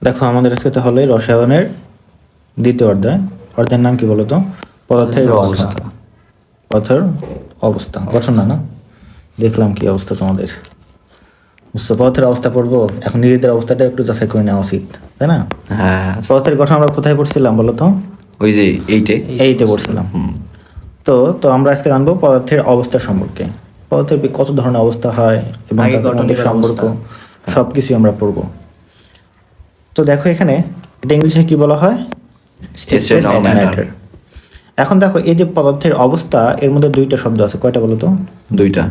দেখো আমাদের আজকে তাহলে রসায়নের দ্বিতীয় অধ্যায়ের নাম কি বলতো? পদার্থের অবস্থা। পদার্থের অবস্থা, গঠন না দেখলাম কি অবস্থা তোমাদের। বুঝছো, পদার্থের অবস্থা পড়বো, এখন নিজেদের অবস্থাটা একটু যাচাই করে নেওয়া উচিত, তাই না? হ্যাঁ, পদার্থের গঠন আমরা কোথায় পড়ছিলাম বলতো? ওই যে এইটে পড়ছিলাম। তো তো আমরা আজকে জানবো পদার্থের অবস্থা সম্পর্কে। পদার্থের কত ধরনের অবস্থা হয় এবং তাদের মধ্যে সম্পর্ক সবকিছু আমরা পড়বো। তো দেখো এখানে এটা ইংলিশে কি বলা হয়? State of matter। এখন দেখো এই যে পদার্থের অবস্থা, এর মধ্যে দুইটা শব্দ আছে, কয়টা বলো তো? দুইটা।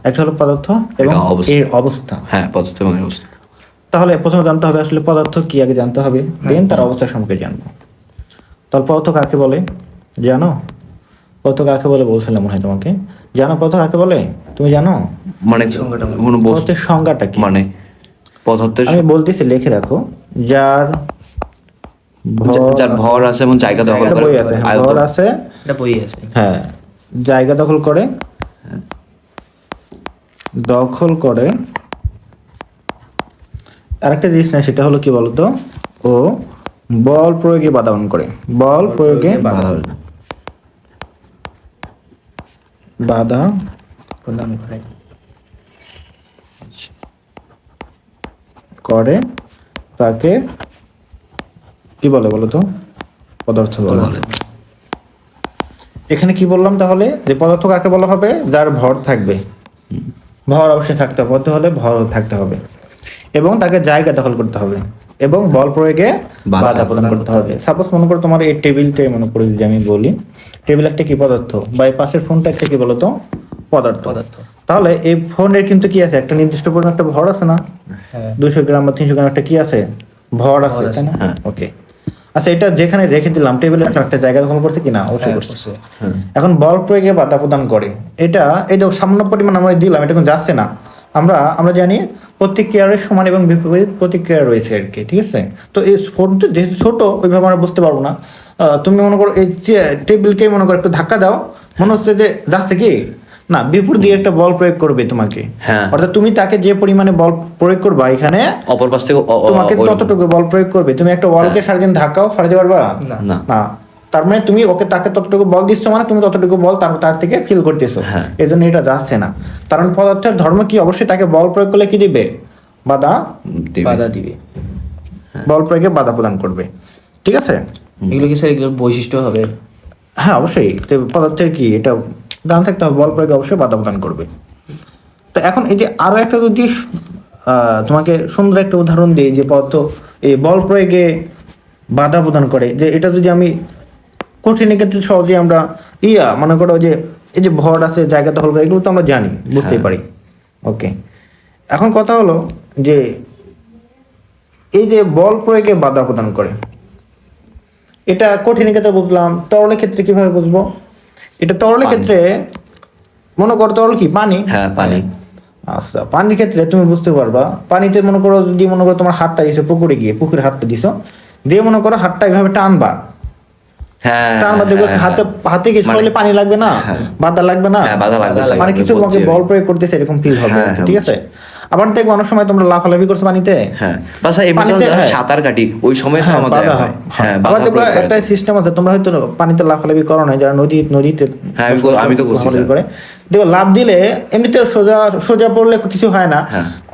একটা হলো পদার্থ এবং এর অবস্থা। হ্যাঁ, পদার্থ এবং অবস্থা। তাহলে প্রথমে জানতে হবে আসলে পদার্থ কি, আগে জানতে হবে, দেন তার অবস্থা সম্পর্কে জানবো। তাহলে পদার্থ কাকে বলে জানো? পদার্থ কাকে বলে বলছিলাম মনে হয় তোমাকে। জানো পদার্থ কাকে বলে? তুমি জানো? মানে কোনো পদার্থের সংজ্ঞাটা কি? মানে পদার্থের আমি বলতেছি, লিখে রাখো। যার ভর আছে এবং জায়গা দখল করে। ভর আছে, এটা বই আছে। হ্যাঁ, জায়গা দখল করে, আরেকটা জিনিস না, সেটা হলো কি বলতো? ও বল প্রয়োগে বাধা করে। বল প্রয়োগে বাধা প্রদান করে। করে, তাকে কি বলে বলতো? পদার্থ বলে। এখানে কি বললাম তাহলে? যে পদার্থ কাকে বলা হবে? যার ভর থাকবে। ভর অবশ্যই থাকতে হবে, পদার্থ হলে ভর থাকতে হবে এবং তাকে জায়গা দখল করতে হবে এবং বল প্রয়োগে বাধা প্রদান করতে হবে। সাপোজ মনে করো তোমার এই টেবিলটাই মনে করে যদি আমি বলি, টেবিল একটা কি পদার্থ, বা এই পাশের ফোনটা একটা কি বলতো? পদার্থ। তাহলে এই ফোনের কিন্তু কি আছে? একটা নির্দিষ্ট পরিমাণ একটা ভর আছে না? 200 গ্রাম বা 300 গ্রাম একটা কি আছে? ভর আছে, তাই না? ওকে, আচ্ছা, এটা যেখানে রেখে দিলাম টেবিলের একটা জায়গা দখল করছে কিনা? অবশ্যই করছে। এখন বল প্রয়োগে বাধা প্রদান করে, এটা এই যে সামান্য পরিমাণ আমরা দিলাম, এটা কিন্তু যাচ্ছে না। আমরা জানি প্রতিক্রিয়ার সমান এবং বিপরীত প্রতিক্রিয়া রয়েছে আর কি, ঠিক আছে? তো এই ফোনটা যেহেতু ছোট, ওইভাবে আমরা বুঝতে পারবো না। তুমি মনে করো এই টেবিলকে মনে করো একটু ধাক্কা দাও, মনে হচ্ছে যে যাচ্ছে কি না, বিপরীত দিয়ে একটা বল প্রয়োগ করবে তোমাকে। অর্থাৎ তুমি তাকে যে পরিমাণে বল প্রয়োগ করবা, এখানে অপর পাশ থেকে তোমাকে ততটুকু বল প্রয়োগ করবে। তুমি একটা বলকে সারাদিন ধাক্কাও ফাটাতে পারবা না। তার মানে তুমি তাকে ততটুকু বল দিচ্ছ, মানে তুমি ততটুকু বল তার থেকে ফিল করতেছো, এই জন্য এটা যাচ্ছে না। কারণ পদার্থের ধর্ম কি? অবশ্যই তাকে বল প্রয়োগ করলে কি দিবে? বাধা দিবে। বল প্রয়োগে বাধা প্রদান করবে, ঠিক আছে? এগুলো কি স্যার, এগুলোর বৈশিষ্ট্য হবে? হ্যাঁ, অবশ্যই। পদার্থের কি এটা জানা থাকতে হবে, বল প্রয়োগে অবশ্যই বাধা প্রদান করবে। তো এখন এই যে আরো একটা যদি তোমাকে সুন্দর একটা উদাহরণ দিই, যে পদার্থ এই বল প্রয়োগে বাধা প্রদান করে, যে এটা যদি আমি কঠিনের ক্ষেত্রে সহজে আমরা মনে করো যে এই যে ভর আছে, জায়গা দখল করে, এগুলো তো আমরা জানি, বুঝতেই পারি। ওকে, এখন কথা হলো যে এই যে বল প্রয়োগে বাধা প্রদান করে, এটা কঠিনের ক্ষেত্রে বুঝলাম, তরলের ক্ষেত্রে কিভাবে বুঝবো? এটা তরলের ক্ষেত্রে মনে করো, তরল কি? পানি। হ্যাঁ, পানি। আচ্ছা, পানির ক্ষেত্রে তুমি বুঝতে পারবা, পানিতে মনে করো যদি মনে করো তোমার হাতটা দিছো পুকুরে গিয়ে, পুকুরে হাতটা দিছো দিয়ে মনে করো হাতটা এভাবে টানবা, টানবা, দেখবে হাতে কিছু হলে পানি লাগবে না? বাধা লাগবে না? মানে কিছু বল প্রয়োগ করতেছে এরকম ফিল হবে, ঠিক আছে? আবার দেখবো অনেক সময় তোমরা লাফালাফি করছো পানিতে, সাঁতার কাটি, ওই সময় আবার দেখবো একটা সিস্টেম আছে, তোমরা হয়তো পানিতে লাফালাফি করো না, যারা নদীতে আমি তো করে দেখো, লাভ দিলে এমনিতে সোজা পড়লে কিছু হয় না।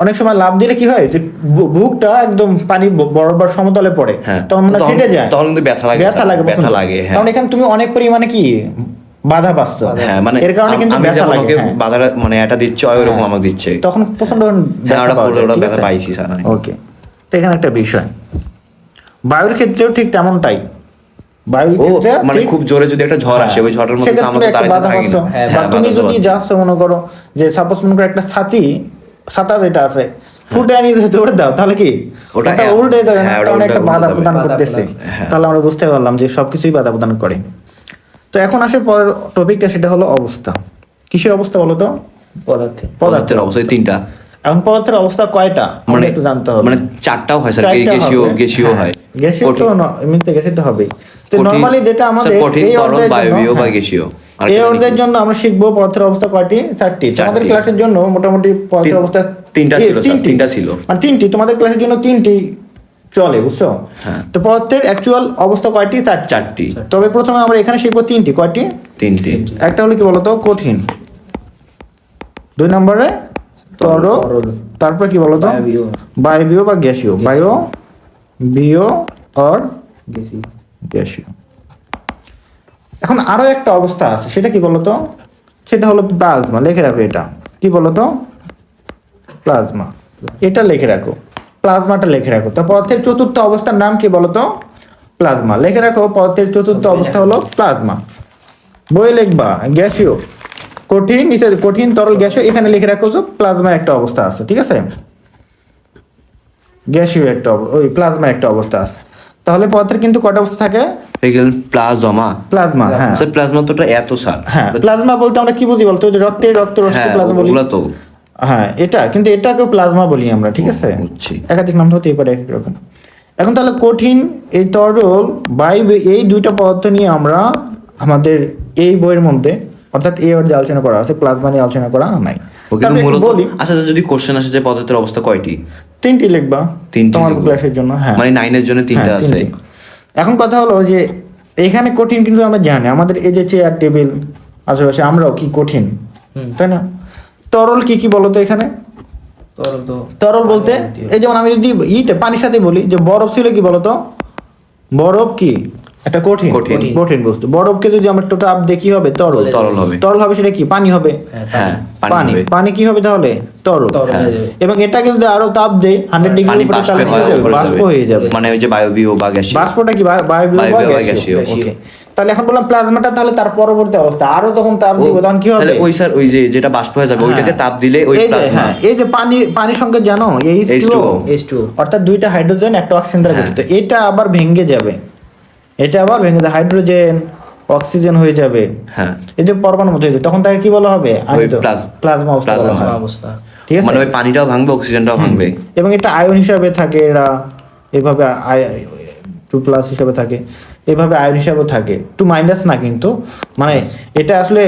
অনেক সময় লাভ দিলে কি হয়, যে বুকটা একদম পানি বরাবর সমতলে পড়ে, তখন মানে ফেটে যায়, তখন কিন্তু ব্যথা লাগে। কারণ এখানে তুমি অনেক পরিমাণে কি বাধা পাচ্ছ, মানে এর কারণে কিন্তু ব্যথা লাগে। বাধা মানে এটা দিচ্ছে, ওইরকম আমাকে দিচ্ছে, তখন প্রচন্ড ব্যথা পাইছি। ওকে, তো এখানে একটা বিষয়, বায়ুর ক্ষেত্রেও ঠিক তেমনটাই। মানে খুব জোরে যদি একটা ঝড় আসে, ওই ঝড়ের মধ্যে আমরা দাঁড়াতে থাকি না। তুমি যদি যাচ্ছ মনে করো যে সাপোজ মনে করো একটা ছাতা যেটা আছে ফুটে আনি দৌড়ে দাও, তাহলে কি ওটা উল্টে যাবে না? কারণ একটা বাধা প্রদান করতেছে। তাহলে আমরা বুঝতে পারলাম যে সবকিছুই বাধা প্রদান করে। তো এখন আসে পরের টপিকটা, সেটা হলো অবস্থা। কিসের অবস্থা বলো তো? পদার্থের অবস্থা তিনটা। এখন পদার্থের অবস্থা কয়টা মানে একটু জানতে হবে। মানে চারটাও হয় স্যার, গ্যাসীয় হয়। গ্যাসীয় তো এমনিতে গ্যাসীয় তো হবে। তো নরমালি যেটা আমাদের এই অধ্যায়ের জন্য আমরা শিখবো পদার্থের অবস্থা কয়টি? 4টি। তোমাদের ক্লাসের জন্য মোটামুটি পদার্থের অবস্থা তিনটা ছিল। মানে 3টি, তোমাদের ক্লাসের জন্য 3টি চলে, বুঝছো? হ্যাঁ। তো পদার্থের অ্যাকচুয়াল অবস্থা কয়টি? চারটি। তবে প্রথমে আমরা এখানে শিখবো তিনটি। কয়টি? তিনটি। একটা হলো কি বলতো? কঠিন। 2 নম্বরে তরল। তরল। তারপর কি বলতো? বায়বীয়। বায়বীয় বা গ্যাসীয়। বায়বীয় আর গেছি। গ্যাসীয়। এখন আরো একটা অবস্থা আছে, সেটা কি বলতো? সেটা হলো প্লাজমা। লিখে রাখো এটা। কি বলতো? প্লাজমা। এটা লিখে রাখো, প্লাজমাটা লিখে রাখো। তো পদার্থের চতুর্থ অবস্থার নাম কি বলতো? প্লাজমা। লিখে রাখো, পদার্থের চতুর্থ অবস্থা হলো প্লাজমা। বই লিখবা গ্যাসীয়, কঠিন, নিচে কঠিন, তরল, গ্যাসীয়। এখানে লিখে রাখো যে প্লাজমা একটা অবস্থা আছে, ঠিক আছে? গ্যাসীয় একটা ওই প্লাজমা একটা অবস্থা আছে। তাহলে পদার্থের কিন্তু কয়টা অবস্থা থাকে? প্লাজমা। প্লাজমা, হ্যাঁ। স্যার প্লাজমা তো এত স্যার। হ্যাঁ, প্লাজমা বলতে আমরা কি বুঝি বলতো? ওই যে রক্ত রসকে হ্যাঁ, প্লাজমা বলি। ওগুলা তো। হ্যাঁ, এটা কিন্তু এটাকেও প্লাজমা বলি আমরা, ঠিক আছে? বুঝছি। একাধিক নাম হতেই পারে এক এক রকম। এখন তাহলে কঠিন, এই তরল, বায়ু, এই দুইটা পদার্থ নিয়ে আমরা আমাদের এই বইয়ের মধ্যে, অর্থাৎ এই অর্ধে আলোচনা করা আছে, প্লাজমা নিয়ে আলোচনা করা নাই। ওকে তাহলে একটু মূলত বলি, আচ্ছা যদি কোশ্চেন আসে যে পদার্থের অবস্থা কয়টি? 3টি লিখবা তিনটি তোমার লিখবো। ক্লাসের জন্য। হ্যাঁ, মানে 9 এর জন্য 3টা হ্যাঁ, আছে। 3টি। এখন কথা হলো যে এখানে কঠিন কিন্তু আমরা জানি, আমাদের এই যে চেয়ার টেবিল আশেপাশে আমরাও কি কঠিন, তাই না? তরল কি কি বলতো এখানে? তরল তো তরল বলতে এই যেমন আমি যদি পানির সাথে বলি যে বরফ ছিল, কি বলতো? বরফ কি একটা কঠিন কঠিন। কঠিন বস্তু। বরফকে যদি আমরা একটু তাপ দেখি হবে তরল। তরল হবে। তরল হবে সেটা কি? পানি হবে। হ্যাঁ, পানি হবে। পানি কি হবে তাহলে? তরল। তরল হ্যাঁ। হয়ে যাবে। এবং এটাকে যদি আরো তাপ দেই 100 ডিগ্রি পানি উপরে, বাষ্পে তাহলে কি হয়ে যাবে? বাষ্প হয়ে যাবে। মানে ওই যে বায়বীয় বা গ্যাসীয়। বাষ্পটা কি? বায়বীয় বা বায়বীয় বা গ্যাসীয়। গ্যাসীয়। ওকে, তাহলে এখন বললাম প্লাজমাটা তাহলে তার পরবর্তী অবস্থা, আরো যখন তাপ দিব তখন কি হবে? তাহলে ওই স্যার ওই যে যেটা বাষ্প হয়ে যাবে ওইটাকে তাপ দিলে ওই এই যে, প্লাজমা। হ্যাঁ, এই যে পানির সঙ্গে জানো H2O, H2O অর্থাৎ দুইটা হাইড্রোজেন একটা অক্সিজেন দ্বারা হ্যাঁ। গঠিত। এটা আবার ভেঙে যাবে, এটা আবার ভেঙে যাবে, হাইড্রোজেন অক্সিজেন হয়ে যাবে। হ্যাঁ, এই যে পরমাণুর মধ্যে হয়ে যাবে, তখন তাকে কি বলা হবে? প্লাজমা অবস্থা বলা প্লাজমা হয়। অবস্থা। ঠিক আছে? মানে ওই পানিটাও ভাঙবে, অক্সিজেনটাও ভাঙবে। এবং এটা আয়ন হিসাবে থাকে, এরা এভাবে 2+ হিসাবে থাকে, এভাবে আয়ন হিসাবে থাকে। 2- না কিন্তু, মানে এটা আসলে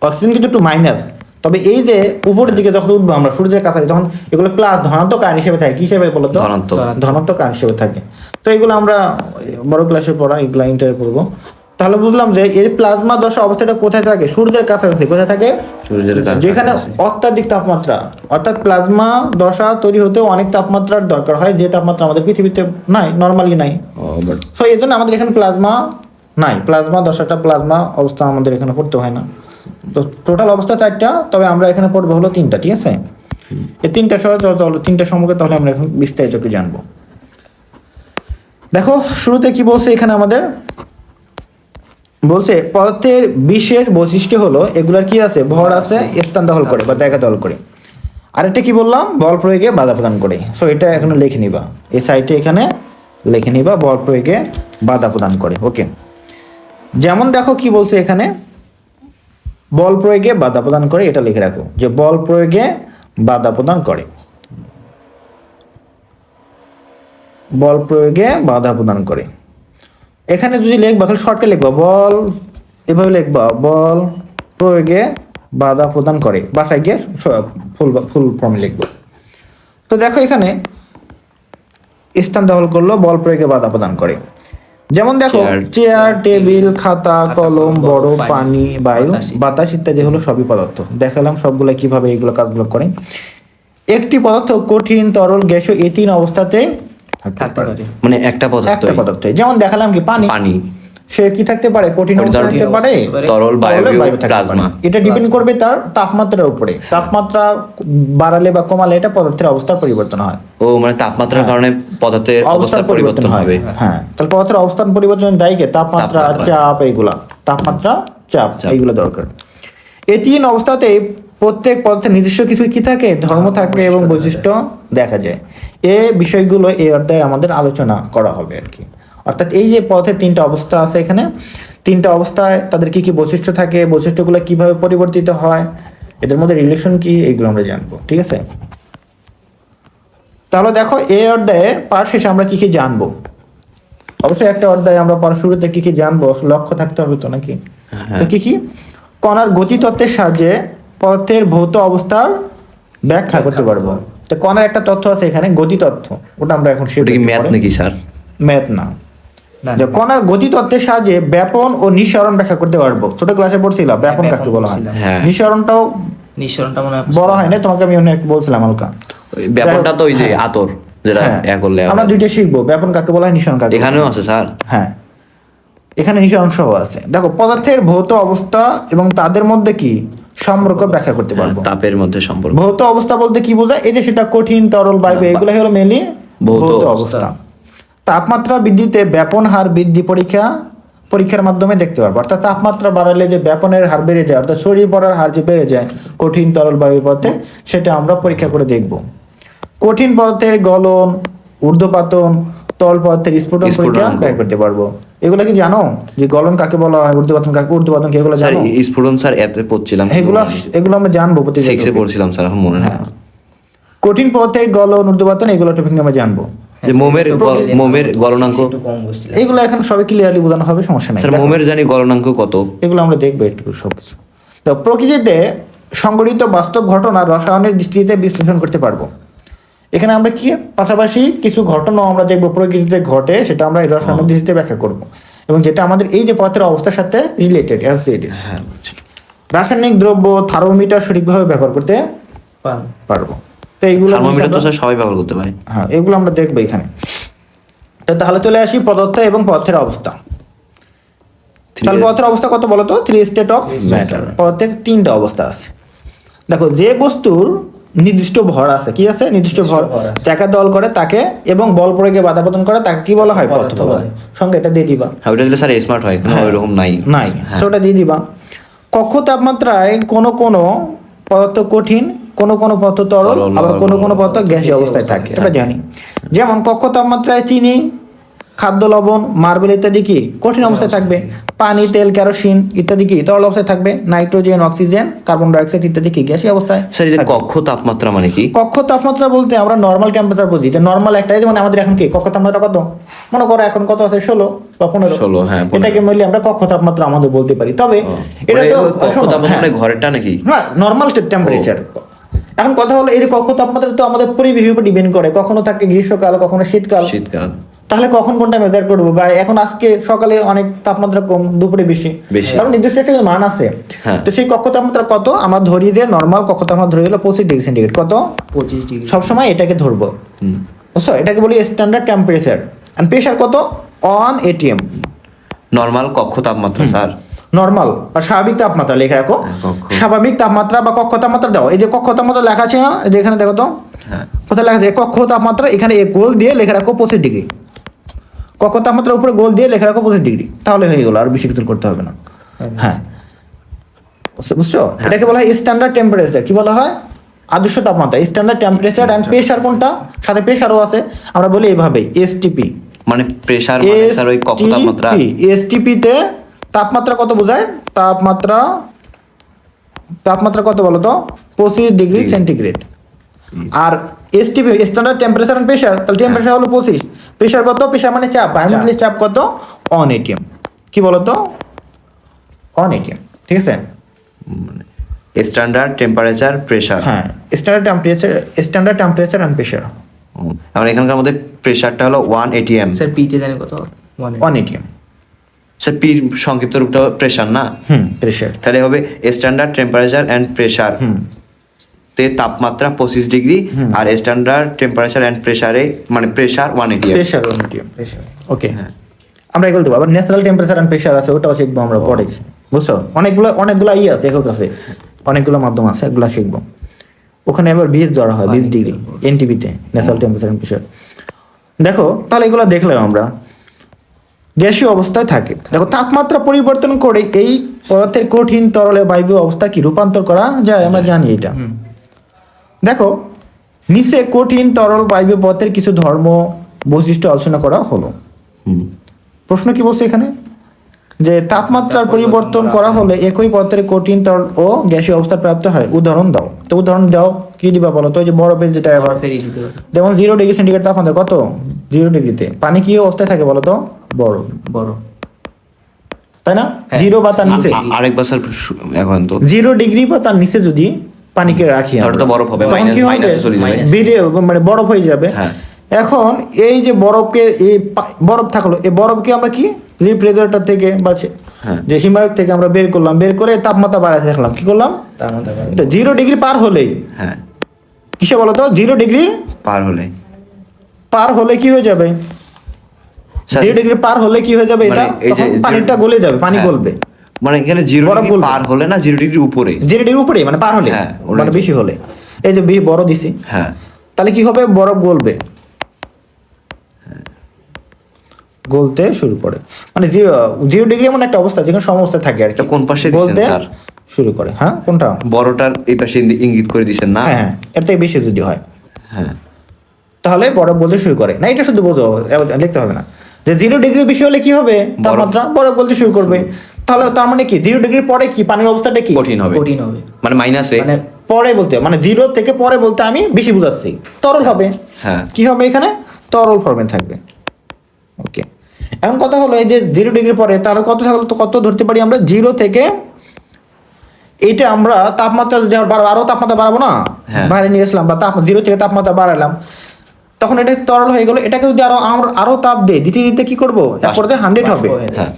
অক্সিজেন কিন্তু 2-, তবে এই যে উপরের দিকে যখন উঠবো আমরা সূর্যের কাছে, তখন এগুলো প্লাস ধনাত্মক আয়ন হিসেবে থাকে। কি হিসেবে বলতো? ধনাত্মক। ধনাত্মক আয়ন হিসেবে থাকে। তো এগুলো আমরা বড় ক্লাসে পড়া, এগুলো ইন্টারে পড়বো। তাহলে বুঝলাম যে এই প্লাজমা দশা অবস্থাটা কোথায় থাকে? সূর্যের কাছাকাছি। কোথায় থাকে? সূর্যের কাছাকাছি। যেখানে অত্যাধিক তাপমাত্রা, অর্থাৎ প্লাজমা দশা তৈরি হতেও অনেক তাপমাত্রার দরকার হয়, যে তাপমাত্রা আমাদের পৃথিবীতে নাই, নর্মালি নাই। সো এই জন্য আমাদের এখানে প্লাজমা নাই। প্লাজমা দশাটা, প্লাজমা অবস্থা আমাদের এখানে পড়তে হয় না। তো টোটাল অবস্থা 4টা, তবে আমরা এখানে পড়বো হলো 3টা, ঠিক আছে? এই 3টা সহ চলো 3টা সম্পর্কে তাহলে আমরা এখন বিস্তারিত একটু জানবো। দেখো শুরুতে কি বলছে এখানে আমাদের? বলছে পদার্থের বিশেষ বৈশিষ্ট্য হলো এগুলার কি আছে? ভর আছে, স্থান দখল করে বা জায়গা দখল করে। আরেকটা কি বললাম? বল প্রয়োগে বাধা প্রদান করে। সো এটা এখানে লিখে নিবা, এই সাইটে এখানে লিখে নিবা, বল প্রয়োগে বাধা প্রদান করে। ওকে, যেমন দেখো কি বলছে এখানে, বল প্রয়োগে বাধা প্রদান করে। এটা লিখে রাখো যে বল প্রয়োগে বাধা প্রদান করে। বল প্রয়োগে বাধা প্রদান করে। এখানে যদি লিখবা তাহলে শর্টকাট লিখবা, বল এভাবে লিখবা, বল প্রয়োগে বাধা প্রদান করে। বাসায় গিয়ে ফুল ফর্মে লিখবো। তো দেখো এখানে স্থান দখল করলো, বল প্রয়োগে বাধা প্রদান করে। যেমন দেখো চেয়ার, টেবিল, খাতা, কলম, বরফ, পানি, বায়ু, বাতাস ইত্যাদি হলো সবই পদার্থ। দেখালাম সবগুলো কিভাবে এইগুলো কাজগুলো করে। একটি পদার্থ কঠিন, তরল, গ্যাসীয় এই 3 অবস্থাতে থাকতে পারে। মানে একটা পদার্থ। যেমন দেখালাম কি পানি, সে কি থাকতে পারে? কঠিন অবস্থা থাকতে পারে, তরল, বায়বীয়, থাকতে পারে। প্লাজমা। এটা ডিপেন্ড করবে তার তাপমাত্রার উপরে। তাপমাত্রা বাড়ালে বা কমালে এটা পদার্থের অবস্থার পরিবর্তন হয়। ও মানে তাপমাত্রার কারণে পদার্থের অবস্থার পরিবর্তন হবে। হ্যাঁ, তাহলে পদার্থের অবস্থান পরিবর্তন দায়ী কে? তাপমাত্রা, চাপ, এইগুলা। তাপমাত্রা, চাপ এইগুলো দরকার। এই 3 অবস্থাতে প্রত্যেক পদার্থের নিজস্ব কিছু কি থাকে? ধর্ম থাকে এবং বৈশিষ্ট্য দেখা যায়। এই বিষয়গুলো এই অধ্যায়ে আমাদের আলোচনা করা হবে আর কি। অর্থাৎ এই যে পদার্থের 3টা অবস্থা আছে এখানে, 3টা অবস্থায় তাদের কি কি বৈশিষ্ট্য থাকে, বৈশিষ্ট্যগুলো কিভাবে পরিবর্তিত হয়, এদের মধ্যে রিলেশন কি, এইগুলো আমরা জানবো, ঠিক আছে? তাহলে দেখো এই অধ্যায়ে পাঠ শেষে আমরা কি কি জানবো। অবশ্যই একটা অধ্যায়ে আমরা পাঠ শুরুতে কি কি জানবো, লক্ষ্য থাকতে হবে তো নাকি? তো কি কি? কণার গতিতত্ত্বের সাহায্যে পদার্থের ভৌত অবস্থার ব্যাখ্যা করতে পারবো। তো কণার একটা তথ্য আছে এখানে, গতি তথ্য, ওটা আমরা এখন ওটা কি ম্যাথ নাকি স্যার? ম্যাথ না, না, যে না। কণার গতি তত্ত্বের সাহায্যে ব্যাপন ও নিঃসরণ ব্যাখ্যা করতে পারবো। ছোট ক্লাসে পড়ছিলাম ব্যাপন ব্যাপন কাকে বলা হয়, পড়ছিলাম। হ্যাঁ। নিঃসরণটাও নিঃসরণটা মনে হয় বড় হয় না, তোমাকে আমি অনেক বলছিলাম হালকা। ওই ব্যাপারটা তো ওই যে হ্যাঁ। আতর যেটা হ্যাঁ, এ করলে আমরা দুইটা শিখবো, ব্যাপন কাকে বলা হয়, নিঃসরণ কাকে বলা হয়। এখানেও আছে স্যার। হ্যাঁ, এখানে নিঃসরণ সহ আছে। দেখো পদার্থের ভৌত অবস্থা এবং তাদের মধ্যে কি সম্পর্ক ব্যাখ্যা করতে পারবো। তাপের মধ্যে সম্পর্ক। ভৌত অবস্থা বলতে কি বোঝায়? এই যে সেটা কঠিন, তরল, বায়ু, এগুলো হলো মেনলি ভৌত ভৌত অবস্থা। অবস্থা। তাপমাত্রা বৃদ্ধিতে ব্যাপন হার বৃদ্ধি পরীক্ষার মাধ্যমে দেখতে পারবো। অর্থাৎ তাপমাত্রা বাড়ালে যে ব্যাপনের হার বেড়ে যায়, অর্থাৎ ছড়িয়ে পড়ার হার যে বেড়ে যায় কঠিন, তরল, বায়ু পদার্থে, সেটা আমরা পরীক্ষা করে দেখব। কঠিন পদার্থের গলন, ঊর্ধ্বপাতন, তরল পদার্থের স্ফুটন পরীক্ষা স্ফুটনাঙ্ক। ব্যাখ্যা করতে পারবো। এগুলা কি জানো যে গলন কাকে বলা হয়, ঊর্ধ্বপাতন কি, এগুলো স্যার জানো? স্ফুটন স্যার এতে পড়ছিলাম, এগুলো আমরা জানবো প্রতি 6 পড়ছিলাম স্যার, এখন মনে নেই। কঠিন পদার্থের গলন, ঊর্ধ্বপাতন, এগুলো টপিক নিয়ে আমরা জানবো। যে মোমের গলনাঙ্ক, একটু কম বুঝছিলাম। এগুলো এখন সবাই ক্লিয়ারলি বোঝানো হবে, সমস্যা নাই। স্যার দেখো, মোমের জানি গলনাঙ্ক কত? এগুলো আমরা দেখবো একটু সবকিছু। তো প্রকৃতিতে সংঘটিত বাস্তব ঘটনা রসায়নের দৃষ্টিতে বিশ্লেষণ করতে পারবো। এখানে আমরা কি পাশাপাশি কিছু ঘটনা আমরা দেখবো প্রকৃতিতে ঘটে, সেটা আমরা এই রসায়নের দৃষ্টিতে ব্যাখ্যা করব, এবং যেটা আমাদের এই যে পদার্থের অবস্থার সাথে রিলেটেড, অ্যাসোসিয়েটেড। হ্যাঁ, রাসায়নিক দ্রব্য থার্মোমিটার সঠিকভাবে ব্যবহার করতে পান। পারবো। তো এইগুলো থার্মোমিটার তো স্যার সবাই ব্যবহার করতে পারে। হ্যাঁ, এগুলো আমরা দেখবো এখানে। তো তাহলে চলে আসি পদার্থ এবং পদার্থের অবস্থা। তাহলে পদার্থের অবস্থা কত বলো তো? 3 স্টেট অফ ম্যাটার। পদার্থের 3টা অবস্থা আছে। দেখো, যে বস্তুর নির্দিষ্ট ভর আছে, কি আছে? নির্দিষ্ট ভর, ভর আছে। চাকা দল করে তাকে এবং বল প্রয়োগে বাধা প্রদান করে তাকে কি বলা হয়? পদার্থ বলা হয়। সঙ্গে এটা দিয়ে দিবা। হ্যাঁ, ওটা দিলে স্যার স্মার্ট হয়, কোনো ওইরকম নাই। নাই, হ্যাঁ। তো ওটা দিয়ে দিবা। কক্ষ তাপমাত্রায় কোনো কোনো পদার্থ কঠিন, কোনো কোনো পদার্থ তরল, তরল, আবার কোনো কোনো পদার্থ গ্যাসীয় গ্যাসীয় অবস্থায় অবস্থায় থাকে, এটা জানি। যেমন কক্ষ তাপমাত্রায় চিনি, খাদ্য লবণ, মার্বেল ইত্যাদি কি কঠিন অবস্থায় থাকবে। পানি, তেল, কেরোসিন ইত্যাদি কি তরল অবস্থায় থাকবে। নাইট্রোজেন, অক্সিজেন, কার্বন ডাইঅক্সাইড ইত্যাদি কি গ্যাসীয় অবস্থায় স্যার এই যে থাকবে। কক্ষ তাপমাত্রা মানে কি? কক্ষ তাপমাত্রা বলতে আমরা নর্মাল টেম্পারেচার বুঝি। নর্মাল একটাই, যেমন আমাদের এখন কি কক্ষ তাপমাত্রা কত? মনে করো এখন কত আছে? 16 বা 15। 16, হ্যাঁ, 15। এটাকে মিলে আমরা কক্ষ তাপমাত্রা আমাদের বলতে পারি। তবে এটা তো কক্ষ শোনো, তাপমাত্রা হ্যাঁ, মানে ঘরেরটা নাকি? না, নর্মাল টেম্পারেচার। এখন কথা হলো এই যে কক্ষ তাপমাত্রা তো আমাদের পরিবেশের উপর ডিপেন্ড করে, কখনো থাকে গ্রীষ্মকাল, কখনো শীতকাল। শীতকাল। তাহলে কখন কোনটা মেজার করবো? বা এখন আজকে সকালে অনেক তাপমাত্রা কম, দুপুরে বেশি, বেশি। তার নির্দিষ্ট একটা মান আছে। হ্যাঁ। তো সেই কক্ষ তাপমাত্রা কত আমরা ধরি, যে নর্মাল কক্ষ তাপমাত্রা ধরে হলো 25 ডিগ্রি সেন্টিগ্রেড। কত? 25 ডিগ্রি। সবসময় এটাকে ধরবো, বুঝছো? এটাকে বলি স্ট্যান্ডার্ড টেম্পারেচার। আর প্রেশার কত? 1 atm। নরমাল কক্ষ তাপমাত্রা স্যার। নর্মাল বা স্বাভাবিক তাপমাত্রা লেখা রাখো। কক্ষ। স্বাভাবিক তাপমাত্রা বা কক্ষ তাপমাত্রা দাও। এই যে কক্ষ তাপমাত্রা লেখা আছে না, এই যে এখানে দেখো তো, হ্যাঁ। কোথায় লেখা আছে? কক্ষ তাপমাত্রা, এখানে গোল দিয়ে লেখা রাখো 25 ডিগ্রি। কক্ষ তাপমাত্রার উপরে গোল দিয়ে লেখা রাখো 25 ডিগ্রি, তাহলে হয়ে গেল, আর বেশি কিছু করতে হবে না। হ্যাঁ, বুঝছো? এটাকে বলা হয় স্ট্যান্ডার্ড টেম্পারেচার। কি বলা হয়? আদর্শ তাপমাত্রা, স্ট্যান্ডার্ড টেম্পারেচার। এন্ড প্রেশার কোনটা? সাথে প্রেশারও আছে, আমরা বলি এইভাবে এসটিপি। মানে প্রেসার মানে স্যার ওই কক্ষ তাপমাত্রা। এসটিপি তে তাপমাত্রা কত বোঝায়? তাপমাত্রা কত বলো তো? 25 ডিগ্রি সেন্টিগ্রেড। আর STP standard temperature and pressure, তাহলে টেম্পারেচার হলো 25, প্রেশার কত? প্রেশার মানে চাপ, প্রাইমারি চাপ কত? 1 atm। কি বলো তো? 1 atm, ঠিক আছে? Standard temperature, pressure. হ্যাঁ, স্ট্যান্ডার্ড টেম্পারেচার এন্ড প্রেশার। আমরা এখানকার মধ্যে প্রেসারটা হলো 1 atm। স্যার পিতে জানি কত? 1 atm। স্যার পির সংক্ষিপ্ত রূপটা প্রেসার না? প্রেশার। তাহলে হবে স্ট্যান্ডার্ড টেম্পারেচার এন্ড প্রেসার তে তাপমাত্রা 25 ডিগ্রি, আর স্ট্যান্ডার্ড টেম্পারেচার এন্ড প্রেসারে মানে pressure 1 atm। Pressure 1 atm। Pressure. Okay, আমরা এগুলো দেবো। আবার ন্যাচারাল টেম্পারেচার এন্ড প্রেশার আছে, ওটাও শিখবো আমরা পরে, বুঝছো? অনেকগুলো আছে একক আছে, অনেকগুলো মাধ্যম আছে, এগুলো শিখবো। ওখানে আবার 20 ধরা হয়, 20 ডিগ্রি এনটিপিতে, ন্যাচারাল টেম্পারেচার এন্ড প্রেশার। দেখো, তাহলে এগুলো দেখলাম আমরা। গ্যাসীয় অবস্থায় থাকে। দেখো, তাপমাত্রা পরিবর্তন করে এই পদার্থের কঠিন, তরলে, বায়বীয় অবস্থা কি রূপান্তর করা যায়, আমরা জানি এটা। দেখো, নিচে কঠিন, তরল, বায়বীয় পদার্থের কিছু ধর্ম, বৈশিষ্ট্য আলোচনা করা হলো। প্রশ্ন কি বলছে এখানে? যে তাপমাত্রার পরিবর্তন করা হলে একই পদার্থের কঠিন, তরল ও গ্যাসীয় অবস্থা প্রাপ্ত হয়। উদাহরণ দাও। তো উদাহরণ দাও, কি দিবা বলো তো? ওই যে বরফের যেটা এবার, ফেরি দিতে পারে। যেমন 0 ডিগ্রি সেন্টিগ্রেড তাপমাত্রা কত? 0 ডিগ্রিতে পানি কি অবস্থায় থাকে বলো তো? বরফ, বড়। তাই না? হ্যাঁ। 0 বা তার নিচে, আরেকবার স্যার এখন তো 0 ডিগ্রি বা তার নিচে যদি পানিকে রাখি তাহলে তো বরফ হবে, তখন কি হবে মাইনাসে চলে যাবে। মানে বরফ হয়ে যাবে। হ্যাঁ। এখন এই যে বরফকে বরফ থাকলো, এই বরফকে আমরা কি রেফ্রিজারেটর থেকে বা হ্যাঁ। যে হিমায়ক থেকে আমরা বের করলাম, বের করে তাপমাত্রা বাড়াতে থাকলাম, কি করলাম, তার মধ্যে আবার 0 ডিগ্রি পার হলেই, হ্যাঁ, কিসে বলতো, 0 ডিগ্রি পার হলে পার হলে কি হয়ে যাবে, স্যার, 0 ডিগ্রি পার হলে কি হয়ে যাবে, এটা মানে এই যে তখন পানিটা গলে যাবে, পানি হ্যাঁ। গলবে। মানে এখানে 0 বরফ ডিগ্রি গলবে। পার হলে না, 0 ডিগ্রি উপরে। 0 ডিগ্রি উপরে মানে পার হলে, হ্যাঁ, ওটাই। মানে বেশি হলে, এই যে বড় দিছি, হ্যাঁ, তাহলে কি হবে, বরফ গলবে, গলতে শুরু করে, মানে 0 ডিগ্রি এমন একটা অবস্থা যেখানে সমস্যা থাকে আর কি, এটা কোন পাশে দিছেন, গলতে স্যার? শুরু করে। হ্যাঁ, কোনটা? বড়টার এই পাশে ইঙ্গিত করে দিছেন না? হ্যাঁ হ্যাঁ, এর থেকে বেশি যদি হয় হ্যাঁ, তাহলে বরফ গলতে শুরু করে। না, এটা শুধু বোঝো, লিখতে হবে না, যে 0 ডিগ্রি বেশি হলে কি হবে, তাপমাত্রা বরফ গলতে শুরু করবে। তাহলে তার মানে কি, 0 ডিগ্রি পরে কি পানির অবস্থাটা কি, কঠিন হবে, কঠিন হবে। মানে মাইনাসে। মানে পরে বলতে মানে 0 থেকে পরে বলতে আমি বেশি বুঝাচ্ছি, তরল হবে। হ্যাঁ। কি হবে এখানে, তরল ফর্মে থাকবে। ওকে, এখন কথা হলো এই যে 0 ডিগ্রি পরে তার কত থাকলো, তো কত ধরতে পারি আমরা, 0 থেকে এইটা আমরা তাপমাত্রা যদি আরো তাপমাত্রা বাড়াবো না, হ্যাঁ। বাইরে নিয়ে আসলাম বা 0 থেকে তাপমাত্রা বাড়ালাম, তখন এটা তরল হয়ে গেল। এটাকে যদি আরো তাপ দেয়, দিতে দিতে কি করবো, এক পর্যায়ে 100 হবে। বাষ্প হয়ে যায়। হ্যাঁ,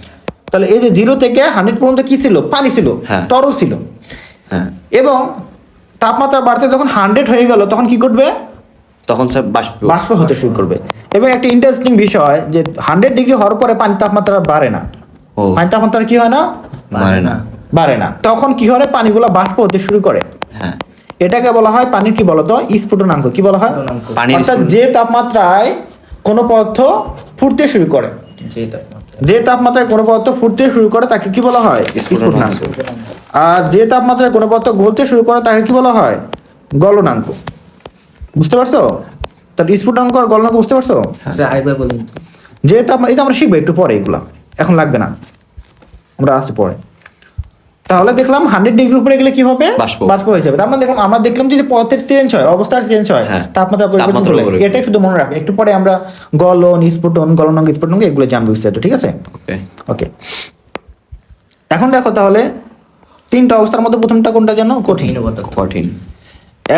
তাহলে এই যে 0 থেকে 100 পর্যন্ত কি ছিল, পানি ছিল, হ্যাঁ। তরল ছিল। হ্যাঁ, এবং তাপমাত্রা বাড়তে যখন 100 হয়ে গেল, তখন কি করবে, তখন স্যার বাষ্প। বাষ্প হতে শুরু করবে। এবং একটা ইন্টারেস্টিং বিষয় যে 100 ডিগ্রি হওয়ার পরে পানির তাপমাত্রা বাড়ে না, ও, পানির তাপমাত্রা কি হয় না, মানে না। বাড়ে না। তখন কি হয়, পানিগুলো বাষ্প হতে শুরু করে। হ্যাঁ, এটাকে বলা হয় পানির কি বলতো, স্ফুটনাঙ্ক। কি বলা হয়, স্ফুটনাঙ্ক। পানির অর্থাৎ স্ফুটন- যে তাপমাত্রায় কোনো পদার্থ ফুটতে শুরু করে, যে তাপমাত্রা যে তাপমাত্রায় কোনো পদার্থ ফুটতে শুরু করে তাকে কি বলা হয়, স্ফুটনাঙ্ক। স্ফুটনাঙ্ক। আর যে তাপমাত্রায় কোনো পদার্থ গলতে শুরু করে তাকে কি বলা হয়, গলনাঙ্ক। বুঝতে পারছো? তাহলে স্ফুটনাঙ্ক আর গলনাঙ্ক বুঝতে পারছো? স্যার আরেকবার বলুন তো। যে তাপমাত্রা, এটা আমরা শিখবো একটু পরে, এগুলা এখন লাগবে না, আমরা আসছি পরে। তাহলে দেখলাম 100 ডিগ্রি উপরে গেলে কি হবে, বাষ্প। বাষ্প হয়ে যাবে। আমরা দেখলাম যে পদার্থের চেঞ্জ হয়, অবস্থার চেঞ্জ হয়, হ্যাঁ। তাপমাত্রা পরিবর্তন তাপমাত্রা হলে। পরিবর্তন। এটাই শুধু মনে রাখবে, একটু পরে আমরা গলন, স্ফুটন, গলনাঙ্ক, স্ফুটনাঙ্ক এগুলো জানবো বিস্তারিত, ঠিক আছে? ওকে। ওকে, এখন দেখো তাহলে 3টা অবস্থার মধ্যে প্রথমটা কোনটা যেন, কঠিন। কঠিন পদার্থ। কঠিন।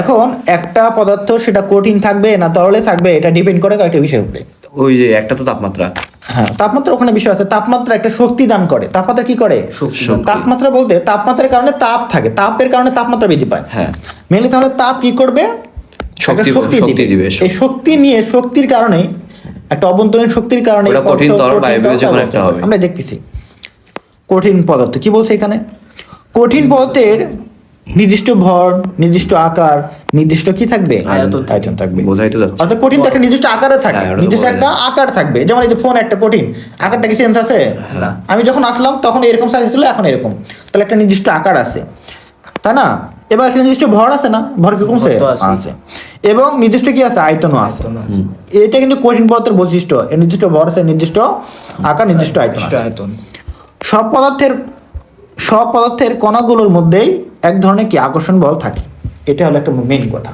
এখন একটা পদার্থ সেটা কঠিন থাকবে না তরলে থাকবে, এটা ডিপেন্ড করে কয়েকটা বিষয়ের উপরে। ওই যে একটা তো তাপমাত্রা। হ্যাঁ, তাপমাত্রা ওখানে বিষয় আছে। তাপমাত্রা একটা শক্তি দান করে। তাপমাত্রা কি করে, শক্তি দান করে। তাপমাত্রা বলতে তাপমাত্রার কারণে তাপ থাকে, তাপের কারণে তাপমাত্রা বৃদ্ধি পায়। হ্যাঁ, মেনলি তাহলে তাপ কি করবে, শক্তি- একটা শক্তি দিবে। এই শক্তি নিয়ে, শক্তির কারণে একটা অভ্যন্তরীণ শক্তির কারণে ওটা কঠিন পদার্থ, তরল বা কঠিন এভাবে তরল যখন হবে। একটা হবে। আমরা দেখতেছি কঠিন পদার্থ কি বলছে এখানে, কঠিন পদার্থের নির্দিষ্ট ভর, নির্দিষ্ট আকার, নির্দিষ্ট কি থাকবে, আয়তন থাকবে। আয়তন থাকবে। বোঝাই তো যাচ্ছে। অর্থাৎ কঠিন তো একটা নির্দিষ্ট আকারে থাকে, হ্যাঁ, ওটা তো নির্দিষ্ট বোঝা একটা আকার থাকবে। যেমন এই যে ফোন একটা কঠিন, আকারটা কি চেঞ্জ আছে? না। আমি যখন আসলাম তখন এরকম সাইজ ছিল, এখন এরকম। তাহলে একটা নির্দিষ্ট আকার আছে, তাই না? এবার একটা নির্দিষ্ট ভর আছে না, ভর কি কমছে, ভর তো আছে। আছে। এবং নির্দিষ্ট কি আছে, আয়তনও আছে। আয়তন আছে। এটা কিন্তু কঠিন পদার্থের বৈশিষ্ট্য, এর নির্দিষ্ট ভর আছে, নির্দিষ্ট আকার, নির্দিষ্ট আয়তন আছে। আয়তন। সব পদার্থের কণাগুলোর মধ্যেই এক ধরনের কি আকর্ষণ বল থাকে। এটা হলো একটা মেইন কথা।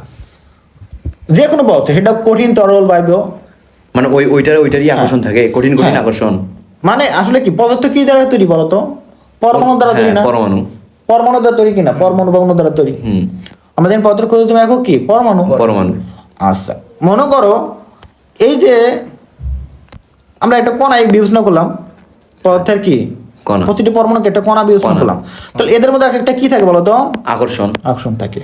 যে কোনো পদার্থ, সেটা কঠিন, তরল, বায়বীয়, মানে ওইটারই আকর্ষণ থাকে, কঠিন হ্যাঁ। আকর্ষণ। মানে আসলে কি পদার্থ কি দ্বারা তৈরি বলতো, পরমাণু দ্বারা তৈরি না, হ্যাঁ, পরমাণু। পরমাণু দ্বারা তৈরি কিনা, পরমাণু বা অণু দ্বারা তৈরি। হুম, আমাদের পদার্থের ক্ষুদ্রতম একক কি, পরমাণু। পরমাণু। আচ্ছা, মনে করো এই যে আমরা একটা কণায় বিবেচনা করলাম, পদার্থের কি কণা। প্রতিটি পরমাণুকে একটা কণা বিবেচনা কণা। করলাম, তাহলে এদের মধ্যে একটা কি থাকে বলতো, আকর্ষণ। আকর্ষণ থাকে।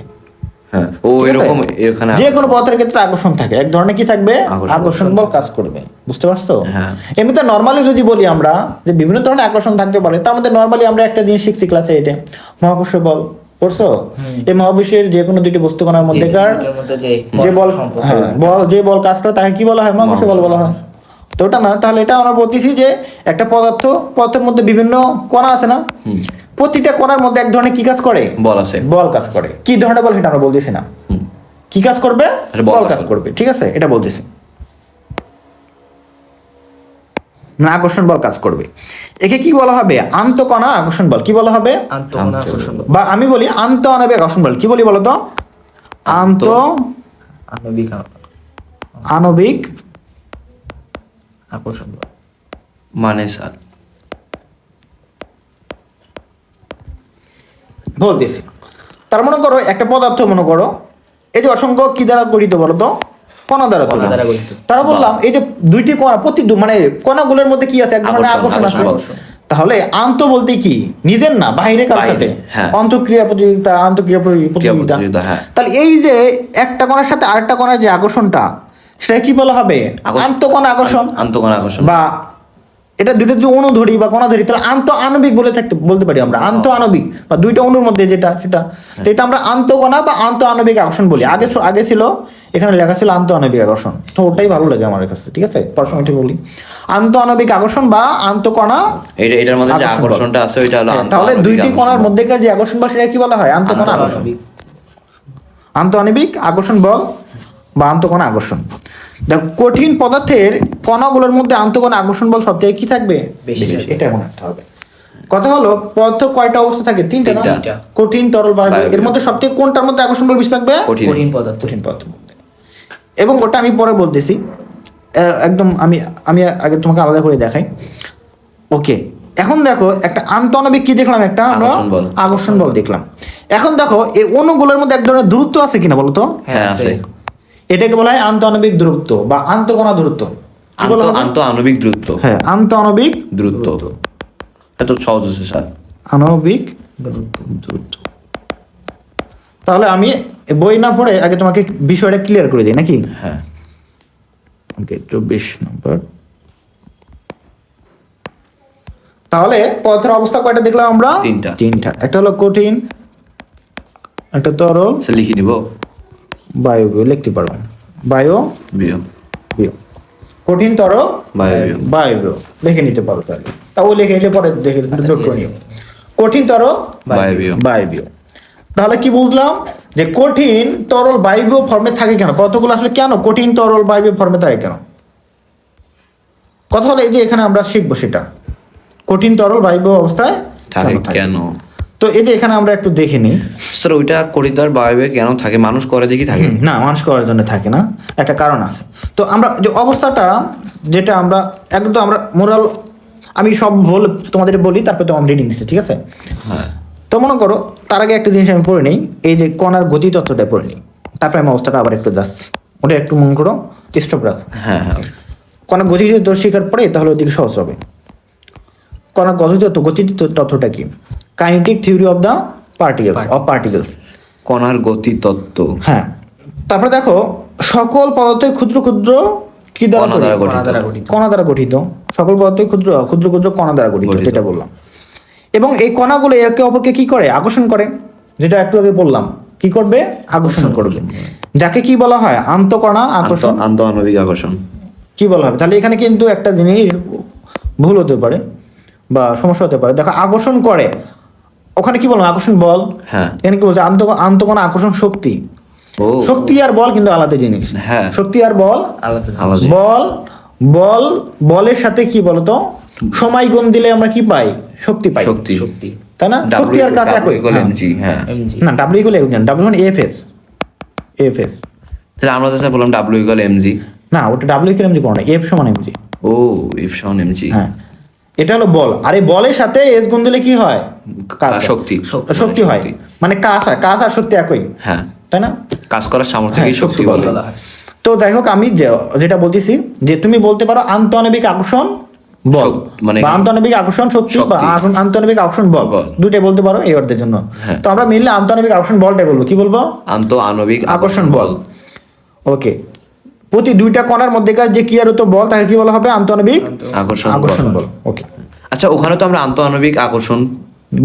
হ্যাঁ, ও ঠিক আছে? এরকম এখানে যে কোনো পদার্থের ক্ষেত্রে আকর্ষণ থাকে, এক ধরনের কি থাকবে, আকর্ষণ। আকর্ষণ বল কাজ করবে। বুঝতে পারছো? হ্যাঁ। এমনিতে নর্মালি যদি বলি আমরা যে বিভিন্ন ধরনের আকর্ষণ থাকতে পারে, তার মধ্যে নর্মালি আমরা একটা জিনিস শিখছি ক্লাসে, এটা মহাকর্ষ বল। পড়ছো? এই মহাবিশ্বের যে কোনো দুটি বস্তু কণার মধ্যেকার এটার মধ্যে যে বল, সম্পর্ক। হ্যাঁ, যে বল কাজ করে তাকে কি বলা হয়, মহাকর্ষ বল বলা হয়। তো ওটা না, তাহলে এটা আমরা বলতেছি যে একটা পদার্থের মধ্যে বিভিন্ন কণা আছে না, প্রতিটা কণার মধ্যে এক ধরনের কি কাজ করে, বল আছে। বল কাজ করে। কি ধরনের বল সেটা আমরা বলতেছি না, হুম। কি কাজ করবে, আরে বল বল কাজ কাজ করবে। ঠিক আছে, এটা বলতেছি না, আকর্ষণ বল কাজ করবে। একে কি বলা হবে, আন্তঃকণা আকর্ষণ বল। কি বলা হবে, আন্তঃকণা আকর্ষণ বল। বা আমি বলি আন্তঃআণবিক আকর্ষণ বল। কি বলি বলতো, আণবিক আণবিক আকর্ষণ বল। মানে স্যার বলতেছি তার মনে করো একটা পদার্থ মনে করো এই যে অসংখ্য কি দ্বারা গঠিত বলো তো, কণা দ্বারা কণা গঠিত। দ্বারা গঠিত। তারা বললাম এই যে দুইটি কণা মানে কণাগুলোর মধ্যে কি আছে, এক ধরনের আকর্ষণ আছে। আকর্ষণ। তাহলে আন্ত বলতে কি নিজের না, বাইরে কার বাইরে, সাথে, হ্যাঁ। অন্তঃক্রিয়া প্রতিযোগিতা, আন্তঃক্রিয়া প্রতিযোগিতা। প্রতিযোগিতা, হ্যাঁ। তাহলে এই যে একটা কণার সাথে আরেকটা কণার যে আকর্ষণটা, সেটা কি বলা হবে, আন্তঃকণা আকর্ষণ। আন্তঃকণা আকর্ষণ। বা এটা দুইটা যদি অণু ধরি বা কণা ধরি তাহলে আন্ত আণবিক বলতে পারি আমরা, আন্ত আণবিক বা দুইটা অণুর মধ্যে যেটা সেটা, তো এটা আমরা আন্তঃকণা বা আন্ত আণবিক আকর্ষণ বলি। আগে ছিল এখানে লেখা ছিল আন্ত আণবিক আকর্ষণ, তো ওটাই ভালো লাগে আমার কাছে, ঠিক আছে, পড়াশোনা ঠিক বলি। আন্ত আণবিক আকর্ষণ বা আন্তঃকণা এটার মধ্যে যে আকর্ষণ বল। আকর্ষণটা আছে ওইটা হলো হ্যাঁ, আন্ত তাহলে আণবিক দুইটি আকর্ষণ কণার বল। মধ্যেকার যে আকর্ষণ বা সেটা কি বলা হয়, আন্তঃকণা আকর্ষণ। আণবিক। আন্তঃআণবিক আকর্ষণ বল বা আন্তঃকণা আকর্ষণ। দেখো কঠিন পদার্থের কণাগুলোর মধ্যে আন্তঃকণা আকর্ষণ বল সবথেকে কি থাকবে, বেশি থাকবে। এটা মনে রাখতে হবে। কথা হলো পদার্থ কয়টা অবস্থা থাকে, তিনটা না? তিনটা। কঠিন, তরল, বায়বীয়। বায়বীয়। এর মধ্যে সবথেকে কোনটার মধ্যে আকর্ষণ বল বেশি থাকবে, কঠিন। কঠিন পদার্থ। কঠিন পদার্থের মধ্যে। এবং ওটা আমি পরে বলতেছি, একদম আমি আগে তোমাকে আলাদা করে দেখাই। ওকে, এখন দেখো একটা আন্তঃআণবিক কি দেখলাম, একটা আমরা আকর্ষণ বল। আকর্ষণ বল দেখলাম। এখন দেখো এই অণুগুলোর মধ্যে এক ধরনের দূরত্ব আছে কিনা বলো তো, হ্যাঁ আছে। এটাকে বলা হয় আন্তঃআণবিক দূরত্ব বা আন্তঃকণা দূরত্ব। কি বলা হবে? আন্তঃআণবিক দূরত্ব। হ্যাঁ, আন্তঃআণবিক দূরত্ব। এটা তো সহজ আছে স্যার। আণবিক দূরত্ব। তাহলে আমি বই না পড়ে আগে তোমাকে বিষয়টা ক্লিয়ার করে দিই নাকি? হ্যাঁ। ওকে, 24 নম্বর। তাহলে পদার্থের অবস্থা কয়টা দেখলাম আমরা? তিনটা। একটা হলো কঠিন, একটা তরল, স্যার লিখে নিব। বায়বীয় লিখতে পারো, বায়বীয়, বিয়। কঠিন, তরল, বায়বীয়। বায়বীয় লিখে নিতে পারো। তাহলে তাও লিখে নিলে পরে দেখে যোগ করে নিও। কঠিন, তরল, বায়বীয়। বায়বীয়। তাহলে কি বুঝলাম যে কঠিন, তরল, বায়বীয় ফর্মে থাকে কেন, পদার্থগুলো আসলে কেন কঠিন, তরল, বায়বীয় ফর্মে থাকে কেন? কথা হলো এই যে এখানে আমরা শিখবো সেটা, কঠিন, তরল, বায়বীয় অবস্থায় থাকে কেন থাকে। কেন? তো এই যে এখানে আমরা একটু দেখে নিই। স্যার ওইটা করিডর বায়বীয় কেন থাকে? মানুষ করে দেখি থাকে। না, মানুষ করার জন্য থাকে না, একটা কারণ আছে। তো আমরা যে অবস্থাটা যেটা আমরা একদম আমরা মোরাল, আমি সব তোমাদের বলি, তারপরে তো আমরা রিডিং দিচ্ছি, ঠিক আছে? হ্যাঁ। তো মনে করো তার আগে একটা জিনিস আমি পড়ে নিই, এই যে কণার গতি তত্ত্বটা পড়ে নিই, তারপরে আমি অবস্থাটা আবার একটু যাচ্ছি। ওটা একটু মনে করো, স্টপ রাখো। হ্যাঁ হ্যাঁ। কণার গতি তত্ত্ব শেখার পরে তাহলে ওদিকে সহজ হবে। কণার গতি তত্ত্বটা কি? Kinetic theory of the particles. কণার গতি তত্ত্ব। হ্যাঁ, তারপরে দেখো সকল পদার্থই ক্ষুদ্র ক্ষুদ্র কি দ্বারা কণা দ্বারা তৈরি? কণা দ্বারা গঠিত। কণা দ্বারা গঠিত। সকল পদার্থই ক্ষুদ্র ক্ষুদ্র ক্ষুদ্র কণা দ্বারা গঠিত, গঠিত। যেটা বললাম। এবং এই কণাগুলো একে অপরকে কি করে, আকর্ষণ করে, যেটা একটু আগে বললাম। কি করবে, আকর্ষণ করবে। যাকে কি বলা হয়, আন্তঃকণা আকর্ষণ। আন্তঃআণবিক আকর্ষণ। কি বলা হবে? তাহলে এখানে কিন্তু একটা জিনিস ভুল হতে পারে বা সমস্যা হতে পারে। দেখো আকর্ষণ করে, ওখানে কি বললাম, আকর্ষণ বল। হ্যাঁ। এখানে কি বলছে, আন্তঃকণা আকর্ষণ শক্তি। ও শক্তি আর বল কিন্তু আলাদা জিনিস। হ্যাঁ। শক্তি আর বল আলাদা। আলাদা। বলের সাথে কি বলতো, সময় গুণ দিলে আমরা কি পাই, শক্তি পাই। শক্তি। শক্তি। তাই না? শক্তি আর কাজ একই। হ্যাঁ। mg। হ্যাঁ। mg। না, ডাব্লিউ ইকুয়াল ডাব্লিউ মানে এফএস। তাহলে আমরা তো স্যার বললাম ডাব্লিউ ইকুয়াল এমজি। না, ওটা ডাব্লিউ ইকুয়াল এমজি পড়ো না, এফ সমান এমজি। ও এফ সমান এমজি। হ্যাঁ, এটা হলো বল, আর এই বলের সাথে এস গুণ দিলে কি হয়, কাজ হয়। শক্তি। শক্তি হয়, মানে কাজ হয়, কাজ আর শক্তি একই, হ্যাঁ। তাই না? কাজ করার সামর্থ্যকে হ্যাঁ, শক্তি শক্তি বলে। বলা হয়। তো যাই হোক, আমি যেটা বলতেছি যে তুমি বলতে পারো আন্তঃআণবিক আকর্ষণ বল, মানে বা আন্তঃআণবিক আকর্ষণ শক্তি, বা আন্তঃআণবিক আকর্ষণ বল, দুইটাই বলতে পারো এই অর্থের জন্য। হ্যাঁ। তো আমরা মিললে আন্তঃআণবিক আকর্ষণ বলটাই বলবো। কি বলবো? আন্তঃআণবিক আকর্ষণ বল। ওকে, প্রতি দুইটা কণার মধ্যেকার যে ক্রিয়ারত বল তাকে কি বলা হবে, আন্তঃআণবিক আকর্ষণ বল। ওকে, আচ্ছা ওখানে তো আমরা আন্তঃআণবিক আকর্ষণ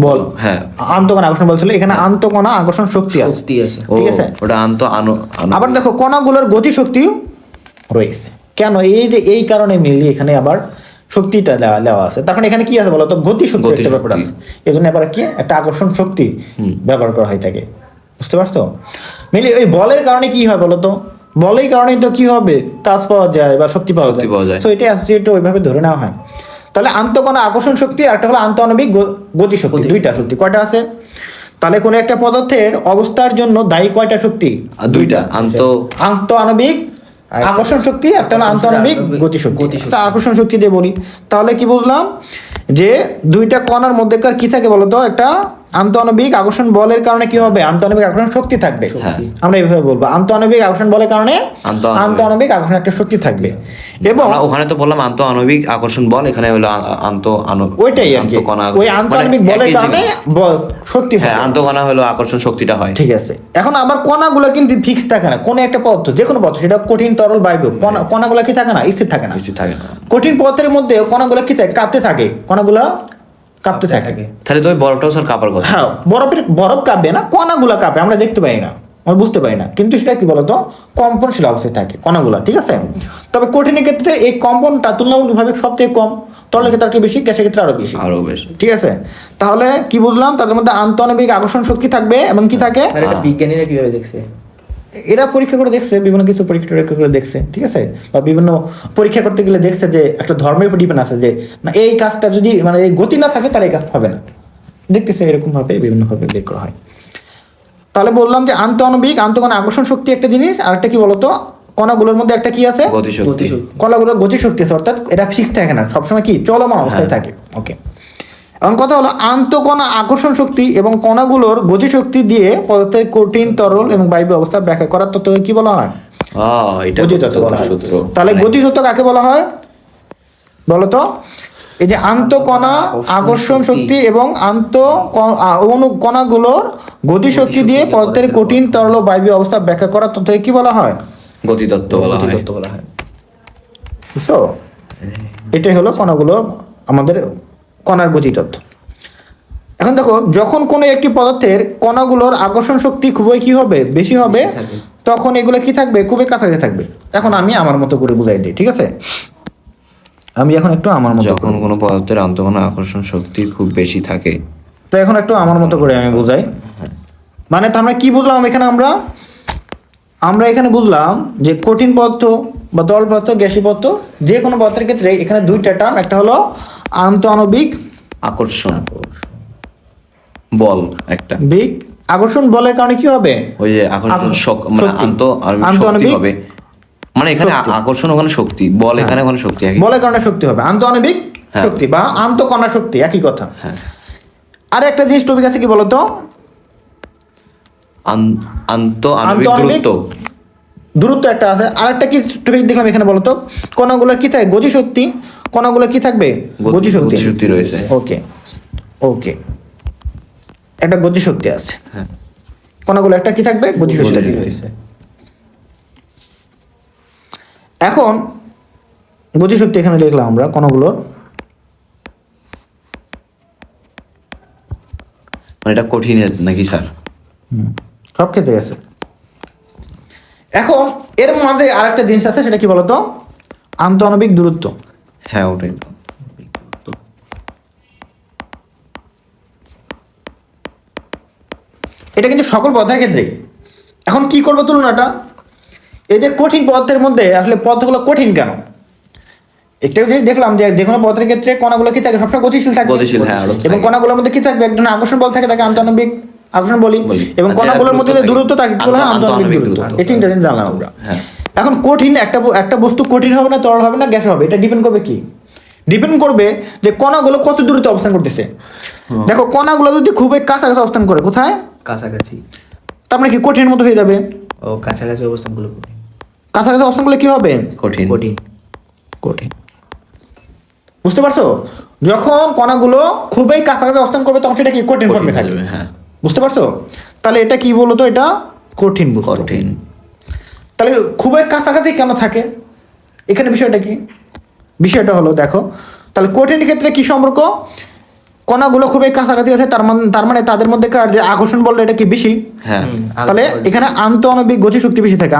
বল, হ্যাঁ আন্তঃকণা আকর্ষণ বল ছিল, এখানে আন্তঃকণা আকর্ষণ শক্তি আছে। শক্তি আছে। ঠিক আছে। ওটা আবার দেখো কণাগুলোর গতি শক্তিও রয়েছে। কেন? এই যে এই কারণে মিলিয়ে এখানে আবার শক্তিটা দেওয়া আছে। তখন এখানে কি আছে বলো তো, গতি শক্তি একটা ব্যাপার আছে। এই জন্য আবার কি একটা আকর্ষণ শক্তি ব্যবহার করা হয় থাকে। বুঝতে পারছো? মিলি ওই বলের কারণে কি হয় বলো তো, বলের কারণেই তো কি হবে, কাজ পাওয়া যায় বা শক্তি পাওয়া যায়। তো এটা অ্যাসোসিয়েট ওইভাবে ধরে নেওয়া হয়। তাহলে আন্তঃকণা আকর্ষণ শক্তি আর একটা হলো আন্তঃআণবিক গতি শক্তি। দুইটা শক্তি কয়টা আছে? তাহলে কোনো একটা পদার্থের অবস্থার জন্য দায়ী কয়টা শক্তি? দুইটা। আন্তঃআণবিক আকর্ষণ শক্তি, একটা হলো আন্তঃআণবিক গতি শক্তি। আচ্ছা, আকর্ষণ শক্তি দিয়ে বলি, তাহলে কি বুঝলাম যে দুইটা কণার মধ্যেকার কি থাকে বলতো, একটা আন্তঃআণবিক আকর্ষণ বলের কারণে কি হবে? আন্তঃআণবিক আকর্ষণ শক্তি থাকবে। হ্যাঁ। আমরা এইভাবে বলবো, আন্তঃআণবিক আকর্ষণ বলের কারণে আন্তঃআণবিক আকর্ষণ একটা শক্তি থাকবে। এবং আমরা ওখানে তো বললাম আন্তঃ আণবিক আকর্ষণ বল, এখানে হলো ওইটাই আর কি, ওই আন্তঃআণবিক বলের কারণে শক্তি হ্যাঁ, হয়। আন্তঃকণা হলো আকর্ষণ শক্তিটা হয়। ঠিক আছে, এখন আবার কণাগুলো কিন্তু ফিক্স থাকে না। কোন একটা পদার্থ, যে কোনো পদার্থ, সেটা কঠিন, তরল, বায়বীয়, কণাগুলো কি থাকে না? স্থির থাকে না। কিছু থাকে না। কঠিন পদার্থের মধ্যে কণাগুলো কি থাকে? কাঁপতে থাকে। কণাগুলো কাঁপতে থাকে। তাহলে তো ওই বরফটাও স্যার কাঁপার কথা। হ্যাঁ, বরফ কাঁপবে না, কণাগুলো কাঁপে, আমরা দেখতে পাই না, আমরা বুঝতে পারি না, কিন্তু সেটা কি বলতো? কম্পনশীল অবস্থায় থাকে কণাগুলো, ঠিক আছে? তবে কঠিনের ক্ষেত্রে এই কম্পনটা তুলনামূলকভাবে সবথেকে কম, তরলের ক্ষেত্রে আরো বেশি, গ্যাসের ক্ষেত্রে আরো বেশি। আরো বেশি। ঠিক আছে, তাহলে কি বুঝলাম? তাদের মধ্যে আন্তঃআণবিক আকর্ষণ শক্তি থাকবে এবং কি থাকে? আর এটা বিজ্ঞানীরা কিভাবে দেখছে? এরা পরীক্ষা করে দেখছে, বিভিন্ন কিছু পরীক্ষা করে দেখছে, ঠিক আছে? বা বিভিন্ন পরীক্ষা করতে গেলে দেখছে যে একটা ধর্মের উপর ডিপেন্ড আছে, যে না এই কাজটা যদি মানে এই গতি না থাকে তাহলে এই কাজ হবে না, দেখতেছে এরকম ভাবে বিভিন্ন ভাবে বের করা হয়। তাহলে বললাম যে আন্তঃআণবিক আন্তঃকণা আকর্ষণ শক্তি একটা জিনিস, আর একটা কি বলতো? কণাগুলোর মধ্যে একটা কি আছে? গতিশক্তি। গতিশক্তি। কণাগুলোর গতিশক্তি আছে, অর্থাৎ এটা ফিক্স থাকে না, সবসময় কি চলমান অবস্থায় থাকে। ওকে, এখন কথা হলো আন্তঃকণা আকর্ষণ শক্তি এবং কণাগুলোর গতিশক্তি দিয়ে পদার্থের কঠিন, তরল এবং বায়বীয় অবস্থা ব্যাখ্যা করার তত্ত্বকে কি বলা হয়? এটা গতিতত্ত্ব বলা হয়। সূত্র। তাহলে গতিতত্ত্ব কাকে বলা হয় বলতো? এই যে আন্তঃকণা আকর্ষণ শক্তি এবং কণাগুলোর গতিশক্তি দিয়ে পদার্থের কঠিন, তরল ও বায়বীয় অবস্থা ব্যাখ্যা করার তত্ত্বকে কি বলা হয়? গতিতত্ত্ব বলা হয়। গতিতত্ত্ব বলা হয়। বুঝছো? এটাই হলো কণাগুলো, আমাদের কণার গতিতত্ত্ব। এখন দেখো, যখন কোনো একটি পদার্থের কণাগুলোর আকর্ষণ শক্তি খুবই কি হবে? বেশি হবে, বেশি থাকে। তখন এগুলো কি থাকবে? খুবই কাছাকাছি থাকবে। এখন আমি আমার মতো করে বুঝাই দিই, ঠিক আছে? আমি এখন একটু আমার মতো যখন করে, কোনো পদার্থের আন্তঃকণা আকর্ষণ শক্তি খুব বেশি থাকে। তো এখন একটু আমার মতো করে আমি বুঝাই। মানে তার মানে কি বুঝলাম এখানে? আমরা এখানে বুঝলাম যে কঠিন পদার্থ বা তরল পদার্থ, গ্যাসীয় পদার্থ, যে কোনো পদার্থের ক্ষেত্রে এখানে দুইটা টার্ম, একটা হলো আন্তঃআণবিক আকর্ষণ বল একটা, আকর্ষণ বলের কারণে কি হবে? ওই যে আকর্ষণ মানে শক্তি। আন্তঃআণবিক শক্তি আন্তঃআণবিক হবে, মানে এখানে শক্তি। আকর্ষণ, ওখানে শক্তি, বল এখানে, ওখানে শক্তি একই। বলের কারণে শক্তি হবে, আন্তঃআণবিক হ্যাঁ। শক্তি বা আন্তঃকণা শক্তি, একই কথা। হ্যাঁ। আর একটা জিনিস টপিক আছে, কি বলতো? আন্তঃআণবিক আন্তঃআণবিক দূরত্ব। দূরত্ব একটা আছে। আর একটা কি টপিক দেখলাম এখানে বলতো? কণাগুলো কি থাকে? গতিশক্তি। কণাগুলো কি থাকবে? গতিশক্তি গতিশক্তি রয়েছে। ওকে ওকে, একটা গতিশক্তি আছে। হ্যাঁ। কণাগুলো একটা কি থাকবে? গতিশক্তি গতিশক্তি রয়েছে। এখন গতিশক্তি এখানে লিখলাম আমরা কণাগুলোর। মানে এটা কঠিন নাকি স্যার? সব ক্ষেত্রে আছে। এখন এর মাঝে আরেকটা জিনিস আছে, সেটা কি বলতো? আন্তঃআণবিক দূরত্ব। হ্যাঁ, ওটাই। এটা কিন্তু সকল পদার্থের ক্ষেত্রে। এখন কি করবো তুলনাটা? এই যে কঠিন পদার্থের মধ্যে আসলে পদার্থগুলো কঠিন কেন? একটা জিনিস দেখলাম যে কোনো পদার্থের ক্ষেত্রে কণাগুলো কি থাকে? সবসময় গতিশীল থাকে। গতিশীল, হ্যাঁ, আরো এবং থাকে। কণাগুলোর মধ্যে কি থাকবে? একজন আকর্ষণ বল থাকে, তাকে আন্তঃআণবিক আকর্ষণ বলি। বলি। এবং আর কণাগুলোর যেটা মধ্যে যে দূরত্ব দূরত্ব থাকে কি বলা হয়? আন্তঃআণবিক আন্তঃআণবিক দূরত্ব। দূরত্ব। এই তিনটা জিনিস জানলাম আমরা। হ্যাঁ। এখন কঠিন একটা বস্তু কঠিন হবে না, তরল হবে না, গ্যাস হবে, এটা ডিপেন্ড করবে কি? ডিপেন্ড করবে যে কণাগুলো কত দূরত্বে অবস্থান করতেছে। দেখো, কণাগুলো যদি খুবই কাছাকাছি অবস্থান করে, কোথায়? কাছাকাছি। তার মানে কি কঠিন মতো হয়ে যাবে? ও কাছাকাছি অবস্থানগুলো কঠিন। কাছাকাছি অবস্থান করলে কি হবে? কঠিন। কঠিন। কঠিন। বুঝতে পারছো? যখন কণাগুলো খুবই কাছাকাছি অবস্থান করবে, তখন সেটা কি কঠিন ফর্মে কঠিন থাকবে। থাকবে, হ্যাঁ। বুঝতে পারছো? তাহলে এটা কি বলতো? এটা কঠিন বস্তু। কঠিন। তাহলে খুবই কাছাকাছি কেন থাকে? এখানে বিষয়টা কি? বিষয়টা হলো, দেখো, তাহলে কঠিনের ক্ষেত্রে কি সম্পর্ক? কণাগুলো খুবই কাছাকাছি আছে, তার মানে তাদের মধ্যে যে আকর্ষণ বল, এটা কি বেশি? হ্যাঁ। তাহলে এখানে আন্তঃআণবিক গতিশক্তি বেশি থাকে।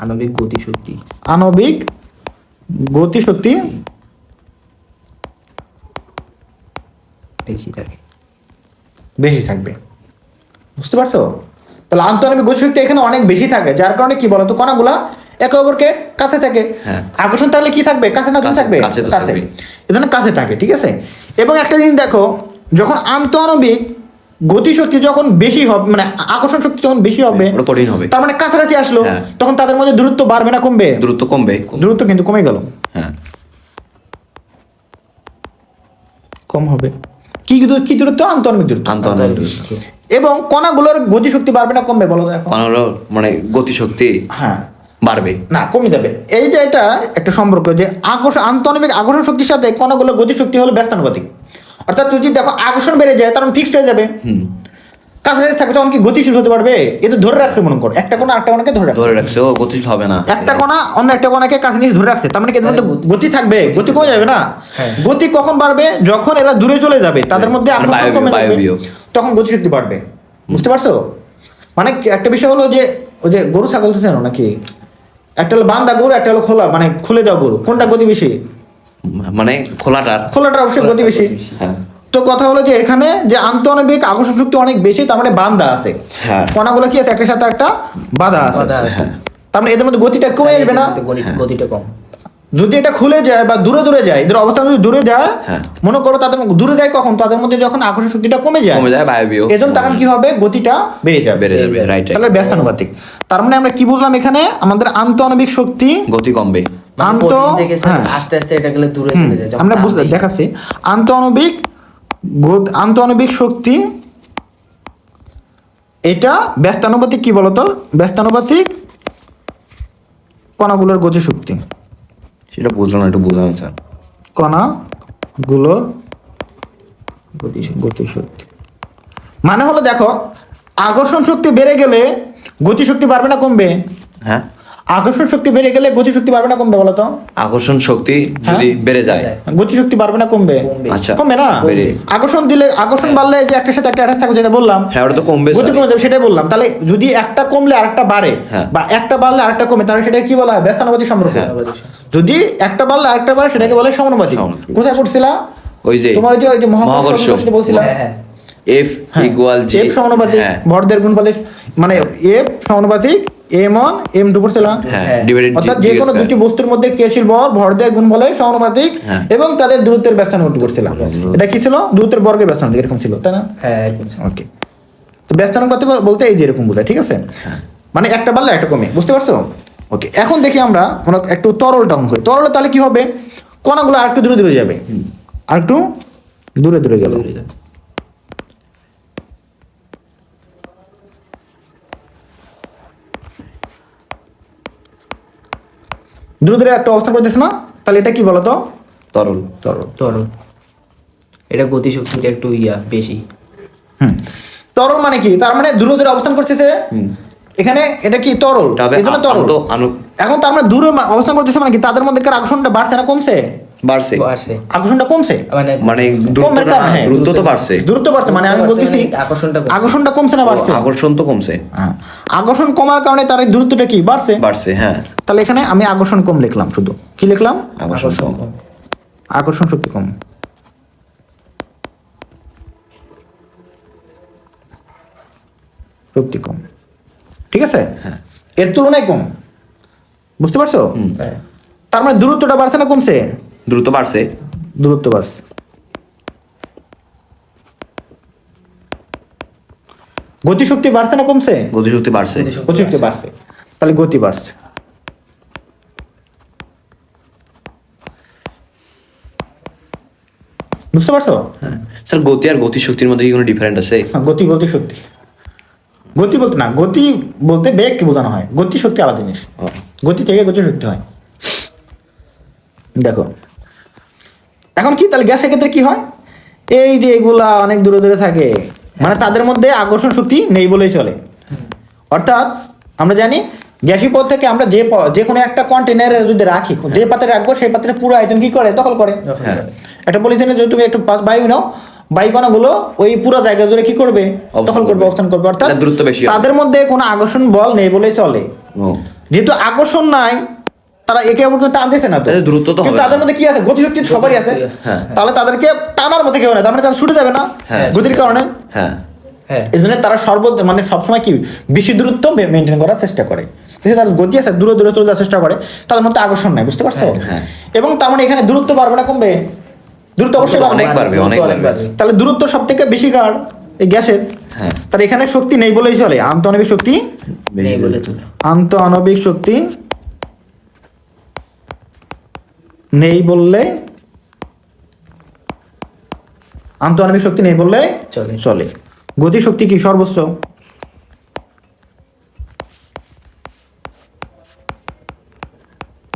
আণবিক গতিশক্তি আণবিক গতিশক্তি বেশি থাকে। বেশি থাকবে। বুঝতে পারছো? তাহলে আন্তঃআণবিক গতিশক্তি এখানে অনেক বেশি থাকে, যার কারণে কি বলতো? কণাগুলা একে অপরকে কাছে থাকে। হ্যাঁ। আকর্ষণ তাহলে কি থাকবে? কাছে না দূরে থাকবে? কাছে তো কাছে। থাকবেই। এজন্য কাছে থাকে, ঠিক আছে? এবং একটা জিনিস দেখো, যখন আন্তঃআণবিক গতিশক্তি যখন বেশি হবে, মানে আকর্ষণ শক্তি যখন বেশি হবে, ওটা কঠিন হবে। তার মানে কাছাকাছি আসলো, হ্যাঁ। তখন তাদের মধ্যে দূরত্ব বাড়বে না কমবে? দূরত্ব কমবে। দূরত্ব কিন্তু কমে গেল, হ্যাঁ। কম হবে। কি দূরত্ব? আন্তঃআণবিক দূরত্ব। আন্তঃআণবিক এবং কণাগুলোর গতিশক্তি বাড়বে না কমবে বলো তো এখন? কণাগুলো মানে গতিশক্তি হ্যাঁ, বাড়বে। না কমে যাবে। এই যে এটা একটা সম্পর্ক যে আন্তঃআণবিক আকর্ষণ শক্তির সাথে কণাগুলোর গতিশক্তি হলো ব্যস্তানুপাতিক। অর্থাৎ তুই যদি দেখো আকর্ষণ বেড়ে যায় তখন ফিক্সড হয়ে যাবে, কাছাকাছি থাকবে তখন কি গতিশীল হতে পারবে? এ তো ধরে রাখছে মনে করো, একটা কণা আরেকটা কণাকে ধরে রাখছে, ও গতিশীল হবে না। একটা কণা অন্য একটা কণাকে কাছে নিয়ে ধরে রাখছে, তার মানে কি এদের মধ্যে গতি থাকবে? গতি কমে যাবে না? হ্যাঁ। গতি কখন বাড়বে? যখন এরা দূরে চলে যাবে, তাদের মধ্যে মানে আকর্ষণ কমে যাবে, বায়বীয়। তখন গতিশক্তি বাড়বে। বুঝতে পারছো? মানে একটা বিষয় হলো যে ওই যে গরু ছাগল তো জানো নাকি, একটা হলো বান্ধা গরু, একটা হলো খোলা মানে খুলে দেওয়া গরু, কোনটা গতি বেশি? মানে খোলাটার। খোলাটা অবশ্যই গতি বেশি। হ্যাঁ। তো কথা হলো যে এখানে যে আন্তঃআণবিক আকর্ষণ শক্তি অনেক বেশি, তার মানে বান্ধা আছে, হ্যাঁ। কণাগুলো কি আছে একটার সাথে একটা বাধা আছে, বাধা আছে। তার মানে এদের মধ্যে গতিটা কমে যাবে না? গতিটা কম। যদি এটা খুলে যায় বা দূরে যায়, এদের অবস্থান যদি দূরে যায়, হ্যাঁ। মনে করো তাদের দূরে যায় কখন? তাদের মধ্যে যখন আকর্ষণ শক্তিটা কমে যায়, বায়বীয়। এজন্য তখন কি হবে? গতিটা বেড়ে যাবে। বেড়ে যাবে, রাইট। তাহলে ব্যস্তানুপাতিক। তার মানে আমরা কি বুঝলাম এখানে? আমাদের আন্তঃআণবিক শক্তি গতি কমবে। মানে প্রোটিন থেকে আস্তে আস্তে এটা গেলে দূরে চলে যায়। আমরা বুঝতে দেখাচ্ছি আন্তঃআণবিক শক্তি এটা ব্যস্তানুপাতিক। কি বলতো? ব্যস্তানুপাতিক কণাগুলোর গতি শক্তি, সেটা বুঝলাম না, একটু বুঝলাম স্যার। কণাগুলোর গতি শক্তি মানে হলো দেখো, আকর্ষণ শক্তি বেড়ে গেলে গতিশক্তি বাড়বে না কমবে? হ্যাঁ, আকর্ষণ শক্তি বেড়ে গেলে গতিশক্তি বাড়বে না কমবে বলো তো? আকর্ষণ শক্তি যদি বেড়ে যায়, গতিশক্তি বাড়বে না কমবে? আচ্ছা, কমবে না? বেড়ে। আকর্ষণ বাড়লে যে একটার সাথে একটা অ্যাটাচ থাকবে, যেটা বললাম, হ্যাঁ, ওটা তো কমবে গতি স্যার। কমে যাবে, সেটাই বললাম। তাহলে যদি একটা কমলে আরেকটা বাড়ে, হ্যাঁ। বা একটা বাড়লে আরেকটা কমে, তাহলে সেটা কি বলা হয়? ব্যস্তানুপাতিক সম্পর্ক। হ্যাঁ। যদি একটা বাড়লে আরেকটা বাড়ে, সেটাকে বলে সমানুপাতিক। সমানুপাতিক। কোথায় পড়ছিলা? ওই যে তোমার ওই যে মহাকর্ষ। মহাকর্ষ বলছিলাম। হ্যাঁ। এফ ইকুয়াল জি। এফ সমানুপাতিক ভরদের গুণফলে, মানে এফ সমানুপাতিক m1 m2 পড়ছিলাম। হ্যাঁ, ডিভাইডেড জি। অর্থাৎ যে কোনো দুটি বস্তুর মধ্যে ক্রিয়াশীল ভর ভরদের গুণফলের সমানুপাতিক হ্যাঁ। এবং তাদের দূরত্বের ব্যস্তানুপাতিক করছিলাম। এটা কি ছিল? দূরত্বের বর্গের ব্যস্তানুপাতিক, এরকম ছিল, তাই না? হ্যাঁ। ওকে। তো ব্যস্তানুপাতিক বলতে এই যে এরকম বোঝায়, ঠিক আছে? মানে একটা বাড়লে একটা কমে, বুঝতে পারছো? ওকে, এখন দেখি আমরা একটু তরলটা অঙ্ক করি। তরলে তাহলে কি হবে? কণাগুলো আরেকটু দূরে যাবে, আরেকটু দূরে গেল। দূরে একটা অবস্থান করতেছে না? তাহলে এটা কি বলতো? তরল। তরল। এটা গতিশক্তিটা একটু বেশি। তরল মানে কি? তার মানে দূরে অবস্থান করতেছে, এখানে এটা কি তরল? এজন্য তরল। এখন তার মানে দূরে অবস্থান করতেছে মানে কি? তাদের মধ্যে আকর্ষণটা বাড়ছে না কমছে? বাড়ছে। আকর্ষণটা কমছে, মানে দূরত্ব তো বাড়ছে। দূরত্ব বাড়ছে মানে আমি বলতেছি আকর্ষণটা কমছে না বাড়ছে? আকর্ষণ তো কমছে। আকর্ষণ কমার কারণে তার এই দূরত্বটা কি বাড়ছে? বাড়ছে, হ্যাঁ। তাহলে এখানে আমি আকর্ষণ কম লিখলাম, শুধু কি লিখলাম? আকর্ষণ কম। আকর্ষণ শক্তি কম। শক্তি কম, ঠিক আছে? হ্যাঁ। এর তুলনায় কম, বুঝতে পারছো? তার মানে দূরত্বটা বাড়ছে না কমছে? দ্রুত বাড়ছে। দূরত্ব বাড়ছে। গতিশক্তি বাড়ছে না কমছে? গতিশক্তি বাড়ছে। গতিশক্তি বাড়ছে, তাহলে গতি বাড়ছে। বুঝতে পারছো? স্যার, গতি আর গতিশক্তির মধ্যে কি কোনো ডিফারেন্ট আছে? গতি বলতে শক্তি, গতি বলতে না, গতি বলতে বেগকে বোঝানো হয়, গতি শক্তি আলাদা জিনিস। গতি থেকে গতি শক্তি হয়। দেখো এখন কি, তাহলে গ্যাসের ক্ষেত্রে কি হয়? এই যে এগুলা অনেক দূরে থাকে, মানে তাদের মধ্যে আকর্ষণ শক্তি নেই বলেই চলে। অর্থাৎ আমরা জানি গ্যাসি পদ থেকে আমরা যে কোনো একটা কন্টেনারে যদি রাখি, যে পাত্রে রাখবো সেই পাত্রে পুরো আয়তন কি করে? দখল করে। একটা পলিথিনে যদি তুমি একটু বায়ু নাও, বায়ুকণাগুলো ওই পুরো জায়গা জুড়ে কি করবে? দখল করবে, অবস্থান করবে। অর্থাৎ দূরত্ব বেশি, তাদের মধ্যে কোনো আকর্ষণ বল নেই বলেই চলে। যেহেতু আকর্ষণ নাই, তারা একে অপরকে টানতেছে না, তো দূরত্ব তো কিন্তু তাদের মধ্যে কি আছে? গতিশক্তি সবারই আছে। তাহলে তাদেরকে টানার মধ্যে কেউ না, তার মানে তারা ছুটে যাবে না গতির কারণে। এই জন্য তারা মানে সবসময় কি বেশি দূরত্ব মেনটেন করার চেষ্টা করে। তাদের গতি আছে, দূরে চলে যাওয়ার চেষ্টা করে, তাদের মধ্যে আকর্ষণ নাই, বুঝতে পারছো? এবং তার মানে এখানে দূরত্ব বাড়বে না কমবে? দূরত্ব অবশ্যই অনেক বাড়বে, অনেক বাড়বে। তাহলে দূরত্ব সব থেকে বেশি কার? এই গ্যাসের। তাহলে এখানে শক্তি নেই বলেই চলে, আন্তঃআণবিক শক্তি নেই বলে চলে। আন্তঃআণবিক শক্তি নেই বললে আন্তঃআণবিক শক্তি নেই বললে চলে। চলে। গতি শক্তি কি সর্বোচ্চ?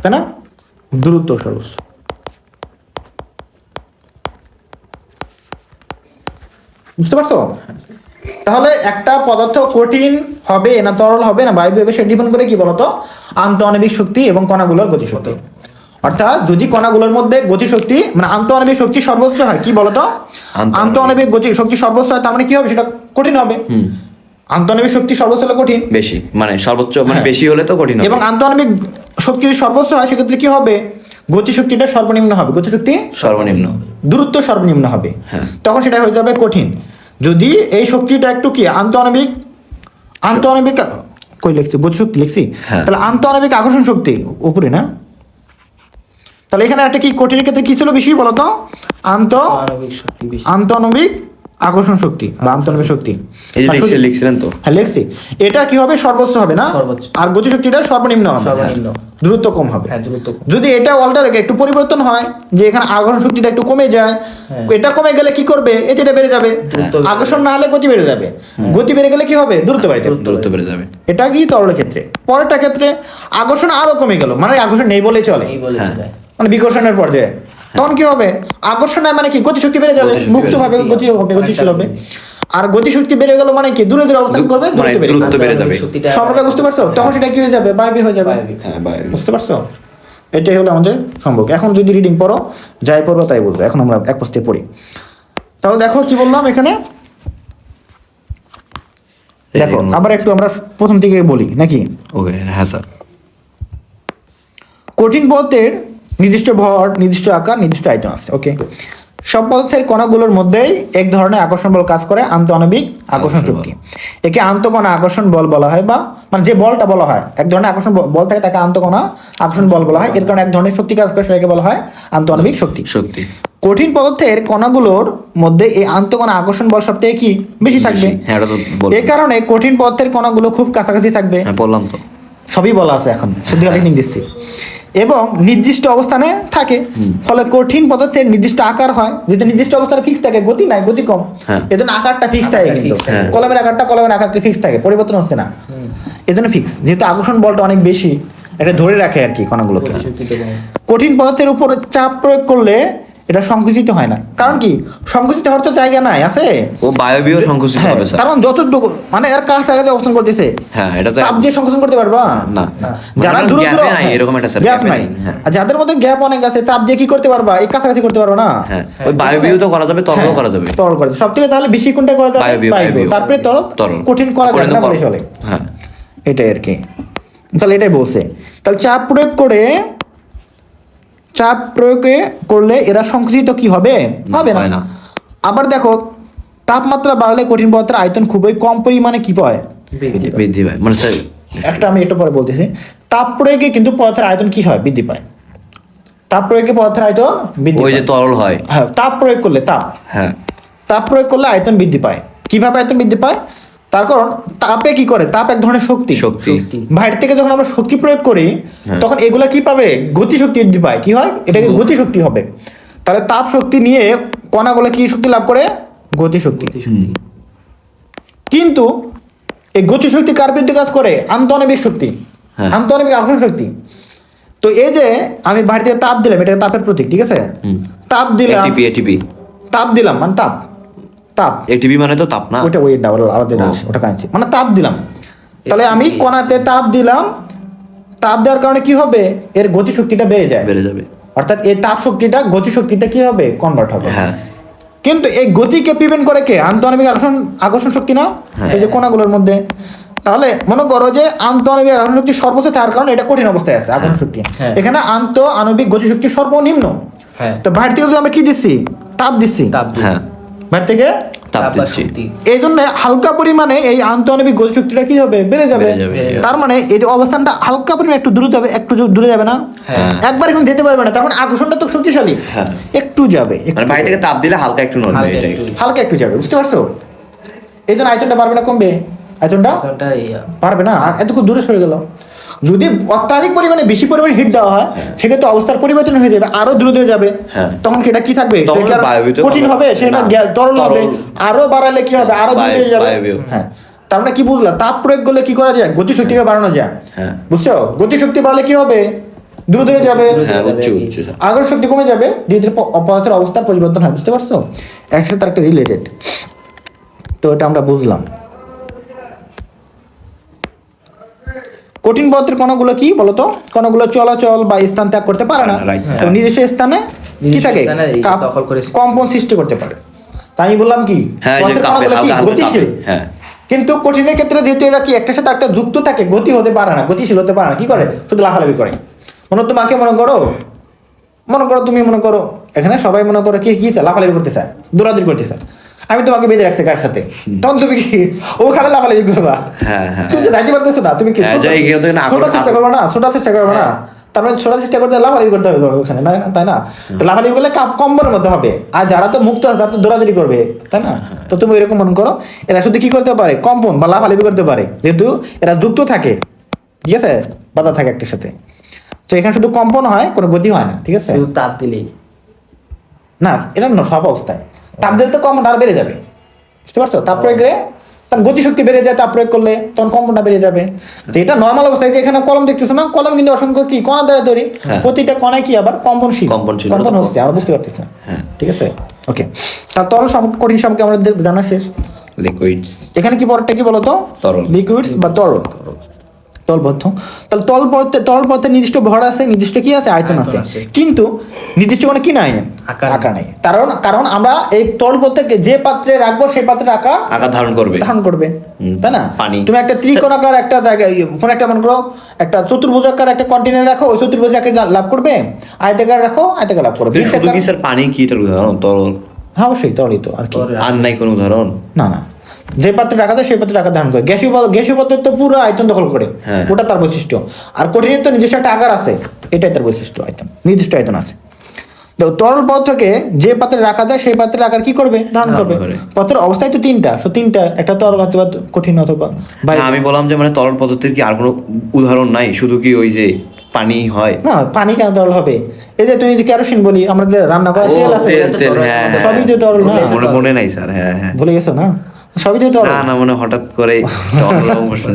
তাই না? দূরত্ব সর্বোচ্চ। বুঝতে পারছো? তাহলে একটা পদার্থ কঠিন হবে না তরল হবে না বায়ু হবে, সেটা ডিপেন্ড করে কি বলতো? আন্তঃআণবিক শক্তি এবং কণাগুলোর গতিশক্তি। অর্থাৎ যদি কণাগুলোর মধ্যে গতিশক্তি মানে আন্তঃআণবিক শক্তি সর্বোচ্চ হয়, কি বলতো? আন্তঃআণবিক গতি শক্তি সর্বোচ্চ হয়, তার মানে কি হবে? সেটা কঠিন হবে। আন্তঃআণবিক শক্তি সর্বোচ্চ হলে কঠিন, বেশি মানে সর্বোচ্চ মানে হ্যাঁ। বেশি হলে তো কঠিন হবে। এবং আন্তঃআণবিক শক্তি যদি সর্বোচ্চ হয় সেক্ষেত্রে কি হবে? গতিশক্তিটা সর্বনিম্ন হবে, গতিশক্তি সর্বনিম্ন। দূরত্ব সর্বনিম্ন হবে, হ্যাঁ। তখন সেটা হয়ে যাবে কঠিন। যদি এই শক্তিটা একটু কি আন্তঃআণবিক কই লিখছি? গতিশক্তি লিখছি। হ্যাঁ। তাহলে আন্তঃআণবিক আকর্ষণ শক্তি উপরে না, তাহলে এখানে একটা কি কঠিনের ক্ষেত্রে কি ছিল বেশি বলতো? আণবিক শক্তি বেশি। আন্তঃআণবিক আকর্ষণ শক্তি বা আন্তঃআণবিক শক্তি। এই যে আর শুধু- লিখছিলেন তো। হ্যাঁ লিখছি। এটা কি হবে? সর্বোচ্চ হবে না, সর্বোচ্চ। আর গতিশক্তিটা সর্বনিম্ন হবে, সর্বনিম্ন। দূরত্ব কম হবে। হ্যাঁ, দ্রুত। যদি এটা অল্টার একটু পরিবর্তন হয়, যে এখানে আকর্ষণ শক্তিটা একটু কমে যায়, হ্যাঁ। এটা কমে গেলে কি করবে? এই যেটা বেড়ে যাবে, দ্রুত বেড়ে আকর্ষণ না হলে গতি বেড়ে যাবে, গতি বেড়ে গেলে কি হবে? দূরত্ব বেড়ে যাবে। দূরত্ব বেড়ে যাবে। এটা কি তরলের ক্ষেত্রে। পরেরটা ক্ষেত্রে আকর্ষণ আরো কমে গেল, মানে আকর্ষণ নেই বলেই চলে, এই বলে হ্যাঁ। চলে। মানে বিকর্ষণের পর্যায়ে। তখন কি হবে? আকর্ষণ নাই মানে কি গতিশক্তি বেড়ে যাবে, গতিশক্তি মুক্ত বেড়ে ভাবে যাবে। গতি হবে, গতিশীল হবে। অনেকটা আর গতিশক্তি বেড়ে গেল মানে কি দূরে দূরে অবস্থান করবে, মানে দূরত্ব বেড়ে দূরত্ব যাবে। বেড়ে যাবে। আণবিক শক্তিটা সম্পর্কে বুঝতে পারছো? তখন সেটা কি হয়ে যাবে? বায়বীয় হয়ে যাবে। বায়বীয়। হ্যাঁ বায়ু। বুঝতে পারছো? এটাই হলো আমাদের সম্পর্ক। এখন যদি রিডিং পড়ো, যাই পড়বো তাই বলবো। এখন আমরা এক পাশে পড়ি। তাহলে দেখো কি বললাম এখানে। দেখো আবার একটু আমরা প্রথম থেকে বলি নাকি। ওকে, হ্যাঁ স্যার। কঠিন পদার্থের নির্দিষ্ট ভর, নির্দিষ্ট আকার, নির্দিষ্ট আয়তন আছে। ওকে, সব পদার্থের কণাগুলোর মধ্যেই এক ধরনের আকর্ষণ বল কাজ করে, আন্তঃআণবিক আকর্ষণ শক্তি। একে আন্তঃকণা আকর্ষণ বল বলা হয়, বা মানে যে বলটা বলা হয়, এক ধরনের আকর্ষণ বল থাকে তাকে আন্তঃকণা আকর্ষণ বল বলা হয়। এর কারণে এক ধরনের শক্তি কাজ করে, সেটাকে বলা হয় আন্তঃআণবিক শক্তি। শক্তি। কঠিন পদার্থের কণাগুলোর মধ্যে এই আন্তঃকণা আকর্ষণ বল সবথেকে কি বেশি থাকবে। হ্যাঁ, এটা তো বললাম। এই কারণে কঠিন পদার্থের কণাগুলো খুব কাছাকাছি থাকবে। হ্যাঁ বললাম তো। সবই বলা আছে, এখন শুধু রিডিং দিচ্ছি। এবং নির্দিষ্ট অবস্থানে থাকে, ফলে কঠিন পদার্থের নির্দিষ্ট আকার হয়। যেহেতু নির্দিষ্ট অবস্থানে ফিক্স থাকে, গতি নাই, গতি কম, হ্যাঁ। এজন্য আকারটা ফিক্স থাকে। আকারটা কিন্তু fix থাকে। কলমের আকারটা ফিক্স থাকে, পরিবর্তন হচ্ছে না, এজন্য ফিক্স। যেহেতু আকর্ষণ বলটা অনেক বেশি, এটা ধরে রাখে আর কি কণাগুলোকে। গতিশক্তিটা কমে। কঠিন পদার্থের উপর চাপ প্রয়োগ করলে এটা সংকুচিত হয় না। কারণ কি? সংকুচিত হওয়ার তো জায়গা নাই, আছে। ও বায়বীয় সংকুচিত হ্যাঁ, হবে স্যার। কারণ যতটুকু মানে এর কাছাকাছি অবস্থান করতেছে, হ্যাঁ এটা তো চাপ দিয়ে সংকোচন করতে পারবা না। যারা মানে দূর gap এ নাই, এরকম একটা স্যার গ্যাপ gap এ নাই, হ্যাঁ। আর যাদের মধ্যে গ্যাপ অনেক আছে, চাপ দিয়ে কি করতে পারবা? এই কাছাকাছি করতে পারবা না। হ্যাঁ, ওই বায়বীয় তো করা যাবে, তরলও হ্যাঁ, করা যাবে। তরল করা যাবে। সব থেকে তাহলে বেশি কোনটা করা যাবে? বায়বীয়, বায়বীয়। বায়বীয়। তারপরে তরল, তরল। কঠিন করা যাবে কঠিন না তো বলে চলে। হ্যাঁ। এটাই আর কি। তাহলে এটাই বলছে। তাহলে চাপ প্রয়োগ করলে এরা সংকুচিত কি হবে? হবে হয় না। না। আবার দেখো, তাপমাত্রা বাড়লে কঠিন পদার্থের আয়তন খুবই কম পরিমাণে কি পায়? বৃদ্ধি পায় মানে স্যার। একটা আমি একটু পরে বলতেছি। তাপ প্রয়োগে কিন্তু পদার্থের আয়তন কি হয়? বৃদ্ধি পায়। তাপ প্রয়োগে পদার্থের আয়তন বৃদ্ধি ওই যে পায়। তরল হয়। হ্যাঁ, তাপ প্রয়োগ করলে হ্যাঁ তাপ প্রয়োগ করলে আয়তন বৃদ্ধি পায়। কিভাবে আয়তন বৃদ্ধি পায়? তার কারণ তাপে কি করে? তাপ এক ধরনের শক্তি। শক্তি। বাইরে থেকে যখন আমরা শক্তি প্রয়োগ করি, হ্যাঁ। তখন এগুলা কি পাবে? গতিশক্তি বৃদ্ধি পায়। কি হয়? এটাকে গতিশক্তি হবে। তাহলে তাপ শক্তি নিয়ে কণাগুলো কি শক্তি লাভ করে? গতিশক্তি। কিন্তু এই গতিশক্তি কার বিরুদ্ধে কাজ করে? আন্তঃআণবিক শক্তি, হ্যাঁ। আন্তঃআণবিক আকর্ষণ শক্তি। তো এই যে আমি বাইরে থেকে তাপ দিলাম, এটা তাপের প্রতীক, ঠিক আছে? তাপ দিলাম, এটিপি তাপ দিলাম মানে তাপ, এটিপি মানে তো তাপ না। ওটা ওই আলাদা জিনিস, ওটা কাঁচি মানে তাপ দিলাম। তাহলে আমি STP, কণাতে তাপ দিলাম, তাপ দেওয়ার কারণে কি হবে? এর গতিশক্তিটা বেড়ে যায়। বেড়ে যাবে। অর্থাৎ এই তাপ শক্তিটা গতিশক্তিটা কি হবে? কনভার্ট হবে। হ্যাঁ। কিন্তু এই গতিকে প্রিভেন্ট করে কে? আন্তঃআণবিক আকর্ষণ শক্তি না, হ্যাঁ। এই যে কণাগুলোর মধ্যে। তাহলে মনে করো যে আন্তঃআণবিক আকর্ষণ শক্তি সর্বোচ্চ, তার কারণে এটা কঠিন অবস্থায় আছে আকর্ষণ শক্তি। হ্যাঁ। এখানে আন্তঃআণবিক গতিশক্তি সর্বনিম্ন। হ্যাঁ। তো বাইরে থেকে যদি আমরা কি দিচ্ছি? তাপ দিচ্ছি। তাপ দিয়ে। হ্যাঁ বাইরে থেকে তাপ তাপ বা দিচ্ছি। শক্তি। এই জন্য হালকা পরিমাণে এই আন্তঃআণবিক গতিশক্তিটা কি হবে? বেড়ে যাবে। বেড়ে যাবে। তার মানে এই যে অবস্থানটা হালকা পরিমাণে একটু দূরে যাবে, একটু দূরে যাবে না, হ্যাঁ। একবার এখন যেতে পারবে না। তার মানে আকর্ষণটা তো শক্তিশালী, হ্যাঁ। একটু যাবে, মানে বাইরে থেকে তাপ দিলে হালকা একটু নড়বে, হালকা এটাই। একটু। হালকা একটু যাবে। বুঝতে পারছো? এই জন্য আয়তনটা বাড়বে না কমবে? আয়তনটা আয়তনটা ইয়া। পারবে না, আর এতটুকু দূরে সরে গেল। যদি অত্যাধিক পরিমাণে বেশি পরিমাণে হিট দেওয়া হয় সেক্ষেত্রে অবস্থার পরিবর্তন হয়ে যাবে, আরো দ্রুত হয়ে যাবে। হ্যাঁ। তখন সেটা কি থাকবে, তখন সেটা বায়বীয় কঠিন হবে, সেটা না, তরল হবে, তরল। আরো বাড়ালে কি হবে, আরো দ্রুত হয়ে যাবে। বায়বীয়। হ্যাঁ, তার মানে কি বুঝলা, তাপ প্রয়োগ করলে কি করা যায়, গতি শক্তিকে বাড়ানো যায়। হ্যাঁ। বুঝছো, গতি শক্তি বাড়লে কি হবে, দ্রুত হয়ে যাবে, হ্যাঁ, উচ্চ আগের শক্তি কমে যাবে, ধীরে ধীরে পদার্থের অবস্থার পরিবর্তন হয়। বুঝতে পারছো, একসাথে একটা রিলেটেড। তো এটা আমরা বুঝলাম। কঠিন পদার্থের কণাগুলো কি বলতো, কণাগুলো চলাচল বা স্থান ত্যাগ করতে পারে না, Right, হ্যাঁ। এবং নিজস্ব স্থানে কি নিজস্ব থাকে, স্থানে দখল করে কম্পন সৃষ্টি করতে পারে। তাই আমি বললাম কি, হ্যাঁ, এই যে পদার্থের কাপে কণাগুলো কি হালকা হালকা গতিশীল। কাপে, হ্যাঁ। কিন্তু কঠিনের ক্ষেত্রে যেহেতু এরা কি একটার সাথে একটা যুক্ত থাকে, গতি হতে পারে না, গতিশীল হতে পারে না, কি করে, শুধু লাফালাফি করে। তোমাকে মনে করো তুমি মনে করো এখানে সবাই মনে করো কি লাফালাফি করতে চায়, দৌড়াদৌড়ি করতে চায়, আমি তোমাকে বেঁধে রাখছি কার সাথে, তখন তুমি কি ওখানে লাফালাফি করবা? হ্যাঁ, হ্যাঁ। তুমি তো যাইতে পারতেছো না, তুমি কি হ্যাঁ, যাই গিয়ে তো না, ছোটার চেষ্টা করবে না, ছোটার চেষ্টা করবে না, তারপরে ছোটার চেষ্টা করতে লাফালাফি করতে হবে ওখানে, না তাই না? তো লাফালাফি করলে কম্বরের মধ্যে হবে, আর যারা তো মুক্ত আছে তারা তো দৌড়াদৌড়ি করবে, তাই না? তো তুমি এরকম মনে করো, এরা শুধু কি করতে পারে, কম্পন বা লাফালাফি করতে পারে, যেহেতু এরা যুক্ত থাকে, ঠিক আছে, বাধা থাকে একটার সাথে। তো এখানে শুধু কম্পন হয়, কোনো গতি হয় না, ঠিক আছে? শুধু তাপ দিলেই না, এটা না, সব অবস্থায় তাপ দিলে তো কম্পন আরো বেড়ে যাবে। বুঝতে পারছো, তাপ প্রয়োগে তার গতিশক্তি বেড়ে যায়, তাপ প্রয়োগ করলে তখন কম্পনটা বেড়ে যাবে। তো এটা নর্মাল অবস্থায়, যে এখানে কলম দেখতেছো না, কলম কিন্তু অসংখ্য কি কণা দ্বারা তৈরি, হ্যাঁ। প্রতিটা কণায় কি আবার কম্পনশীল, কম্পনশীল। কম্পন হচ্ছে, আমরা বুঝতে পারতেছি। হ্যাঁ। ঠিক আছে, ওকে। তার তরল কঠিন সম্পর্কে আমাদের জানা শেষ। লিকুইডস, এখানে কি পরেরটা কি বলতো, তরল। লিকুইডস বা তরল, তরল পদার্থ। তাহলে তরল পদার্থের নির্দিষ্ট ভর আছে, নির্দিষ্ট কি আছে, আয়তন আছে, কিন্তু নির্দিষ্ট কোনো কি নাই, আকার নাই। কারণ আমরা এই তরল পদার্থকে যে পাত্রে রাখবো সেই পাত্রের আকার ধারণ করবে। তাই না? পানি। তুমি একটা ত্রিকোণাকার একটা জায়গায়, কোন একটা মনে করো একটা চতুর্ভুজাকার একটা কন্টেনার রাখো, ওই চতুর্ভুজ আকার লাভ করবে, আয়তাকার রাখো, আয়তাকার লাভ করবে। শুধু কি স্যার পানি কি এটার উদাহরণ, তরল? হ্যাঁ, অবশ্যই তরলই তো, আর কি। আর নাই কোনো উদাহরণ? না, যে পাত্রে রাখা যায় সেই পাত্রে আকার ধারণ করে। গ্যাসীয় পদার্থ তো পুরো আয়তন দখল করে, হ্যাঁ। ওটা তার বৈশিষ্ট্য। আর কঠিনের তো নিজস্ব একটা আকার আছে, এটাই তার বৈশিষ্ট্য, আয়তন, নির্দিষ্ট আয়তন আছে। তো তরল পদার্থকে যে পাত্রে রাখা যায় সেই পাত্রের আকার কি করবে, ধারণ করবে। পদার্থের অবস্থায় তো তিনটা, একটা তরল অথবা কঠিন অথবা না, আমি বললাম যে মানে তরল পদার্থের কি আর কোনো উদাহরণ নাই, শুধু কি ওই যে পানি হয়? না, পানি কেন তরল হবে? এই যে তুমি যে কেরোসিন বলি, আমরা যে রান্না করা তেল আছে, তেল, হ্যাঁ, সবই তো তরল না? মনে নাই স্যার, হ্যাঁ। ভুলে গেছো না, সবই তো তরল। না, মানে হঠাৎ করে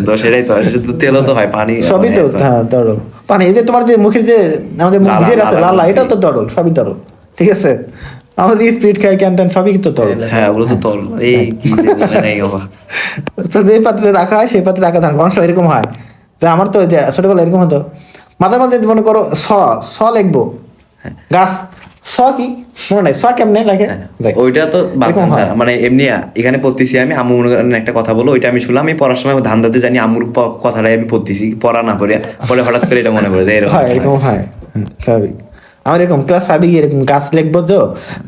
তো সেটাই তো, শুধু তেলও তো হয়, পানি সবই তো, হ্যাঁ, তরল। পানি, এই যে তোমার যে মুখের যে আমাদের মুখ ভিজে আছে লাল, এটাও তো তরল, সবই তরল, ঠিক আছে? আমরা যে স্পিড খাই, ক্যান্টান, সবই তো তরল। হ্যাঁ, ওগুলো তো তরল। এই কি যে মনে নাই বাবা। তো যে পাত্রে রাখা হয় সেই পাত্রে রাখা ধারণ, অনেক সময় এরকম হয় যে আমার তো ছোটবেলা এরকম হতো, মাঝে মাঝে মনে করো স লিখবো, গাছ কি মনে নাই, কেমনে লাগে, ওইটা তো এরকম হয়। মানে এমনি এখানে পড়তেছি আমি, আম্মু মনে করেন একটা কথা বলো, ওইটা আমি শুনলাম, আমি পড়ার সময় ধান দাতে জানি আম্মুর কথাটাই আমি পড়তেছি, পড়া না পড়ে পরে হঠাৎ করে এটা মনে পড়ে যে এরকম হয়, স্বাভাবিক। আমার এরকম ক্লাস 5 গিয়ে এরকম গাছ লিখবো, যে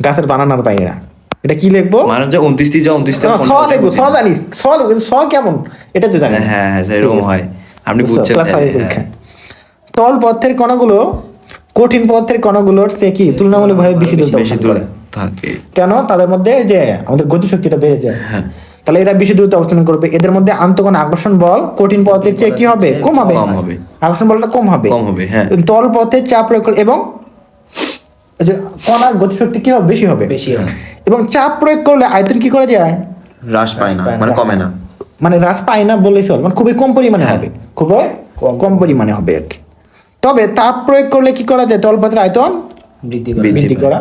গাছের বানানোর পাই না, এটা কি লিখবো, মানে যে 29টা লিখবো, জানি লিখবো, কিন্তু কেমন এটা তো জানি না। হ্যাঁ, এরকম হয়, আপনি বুঝছেন। ক্লাস 5 পরীক্ষা। তরল পদার্থের কণাগুলো কঠিন পদার্থের কণাগুলোর চেয়ে কি তুলনামূলকভাবে বেশি দূরত্ব অবস্থান করে। থাকে কেন? তাদের মধ্যে যে আমাদের গতিশক্তিটা বেড়ে যায়, তাহলে এরা বেশি দূরত্ব অবস্থান করবে। এদের মধ্যে আন্তঃকণ আকর্ষণ বল কঠিন পদার্থের চেয়ে কি হবে, কম হবে, আকর্ষণ বলটা কম হবে, হ্যাঁ। তরল পদার্থের চাপ প্রয়োগ করলে এবং কণার গতিশক্তি কি হবে, বেশি হবে। এবং চাপ প্রয়োগ করলে আয়তন কি করা যায়, হ্রাস পায় না, মানে কমে না, মানে হ্রাস পায় না বলেই চল, মানে খুবই কম পরিমাণে হবে, খুবই কম পরিমাণে হবে আর কি। তবে তাপ প্রয়োগ করলে কি করা যায়, তরল পদার্থের আয়তন বৃদ্ধি করা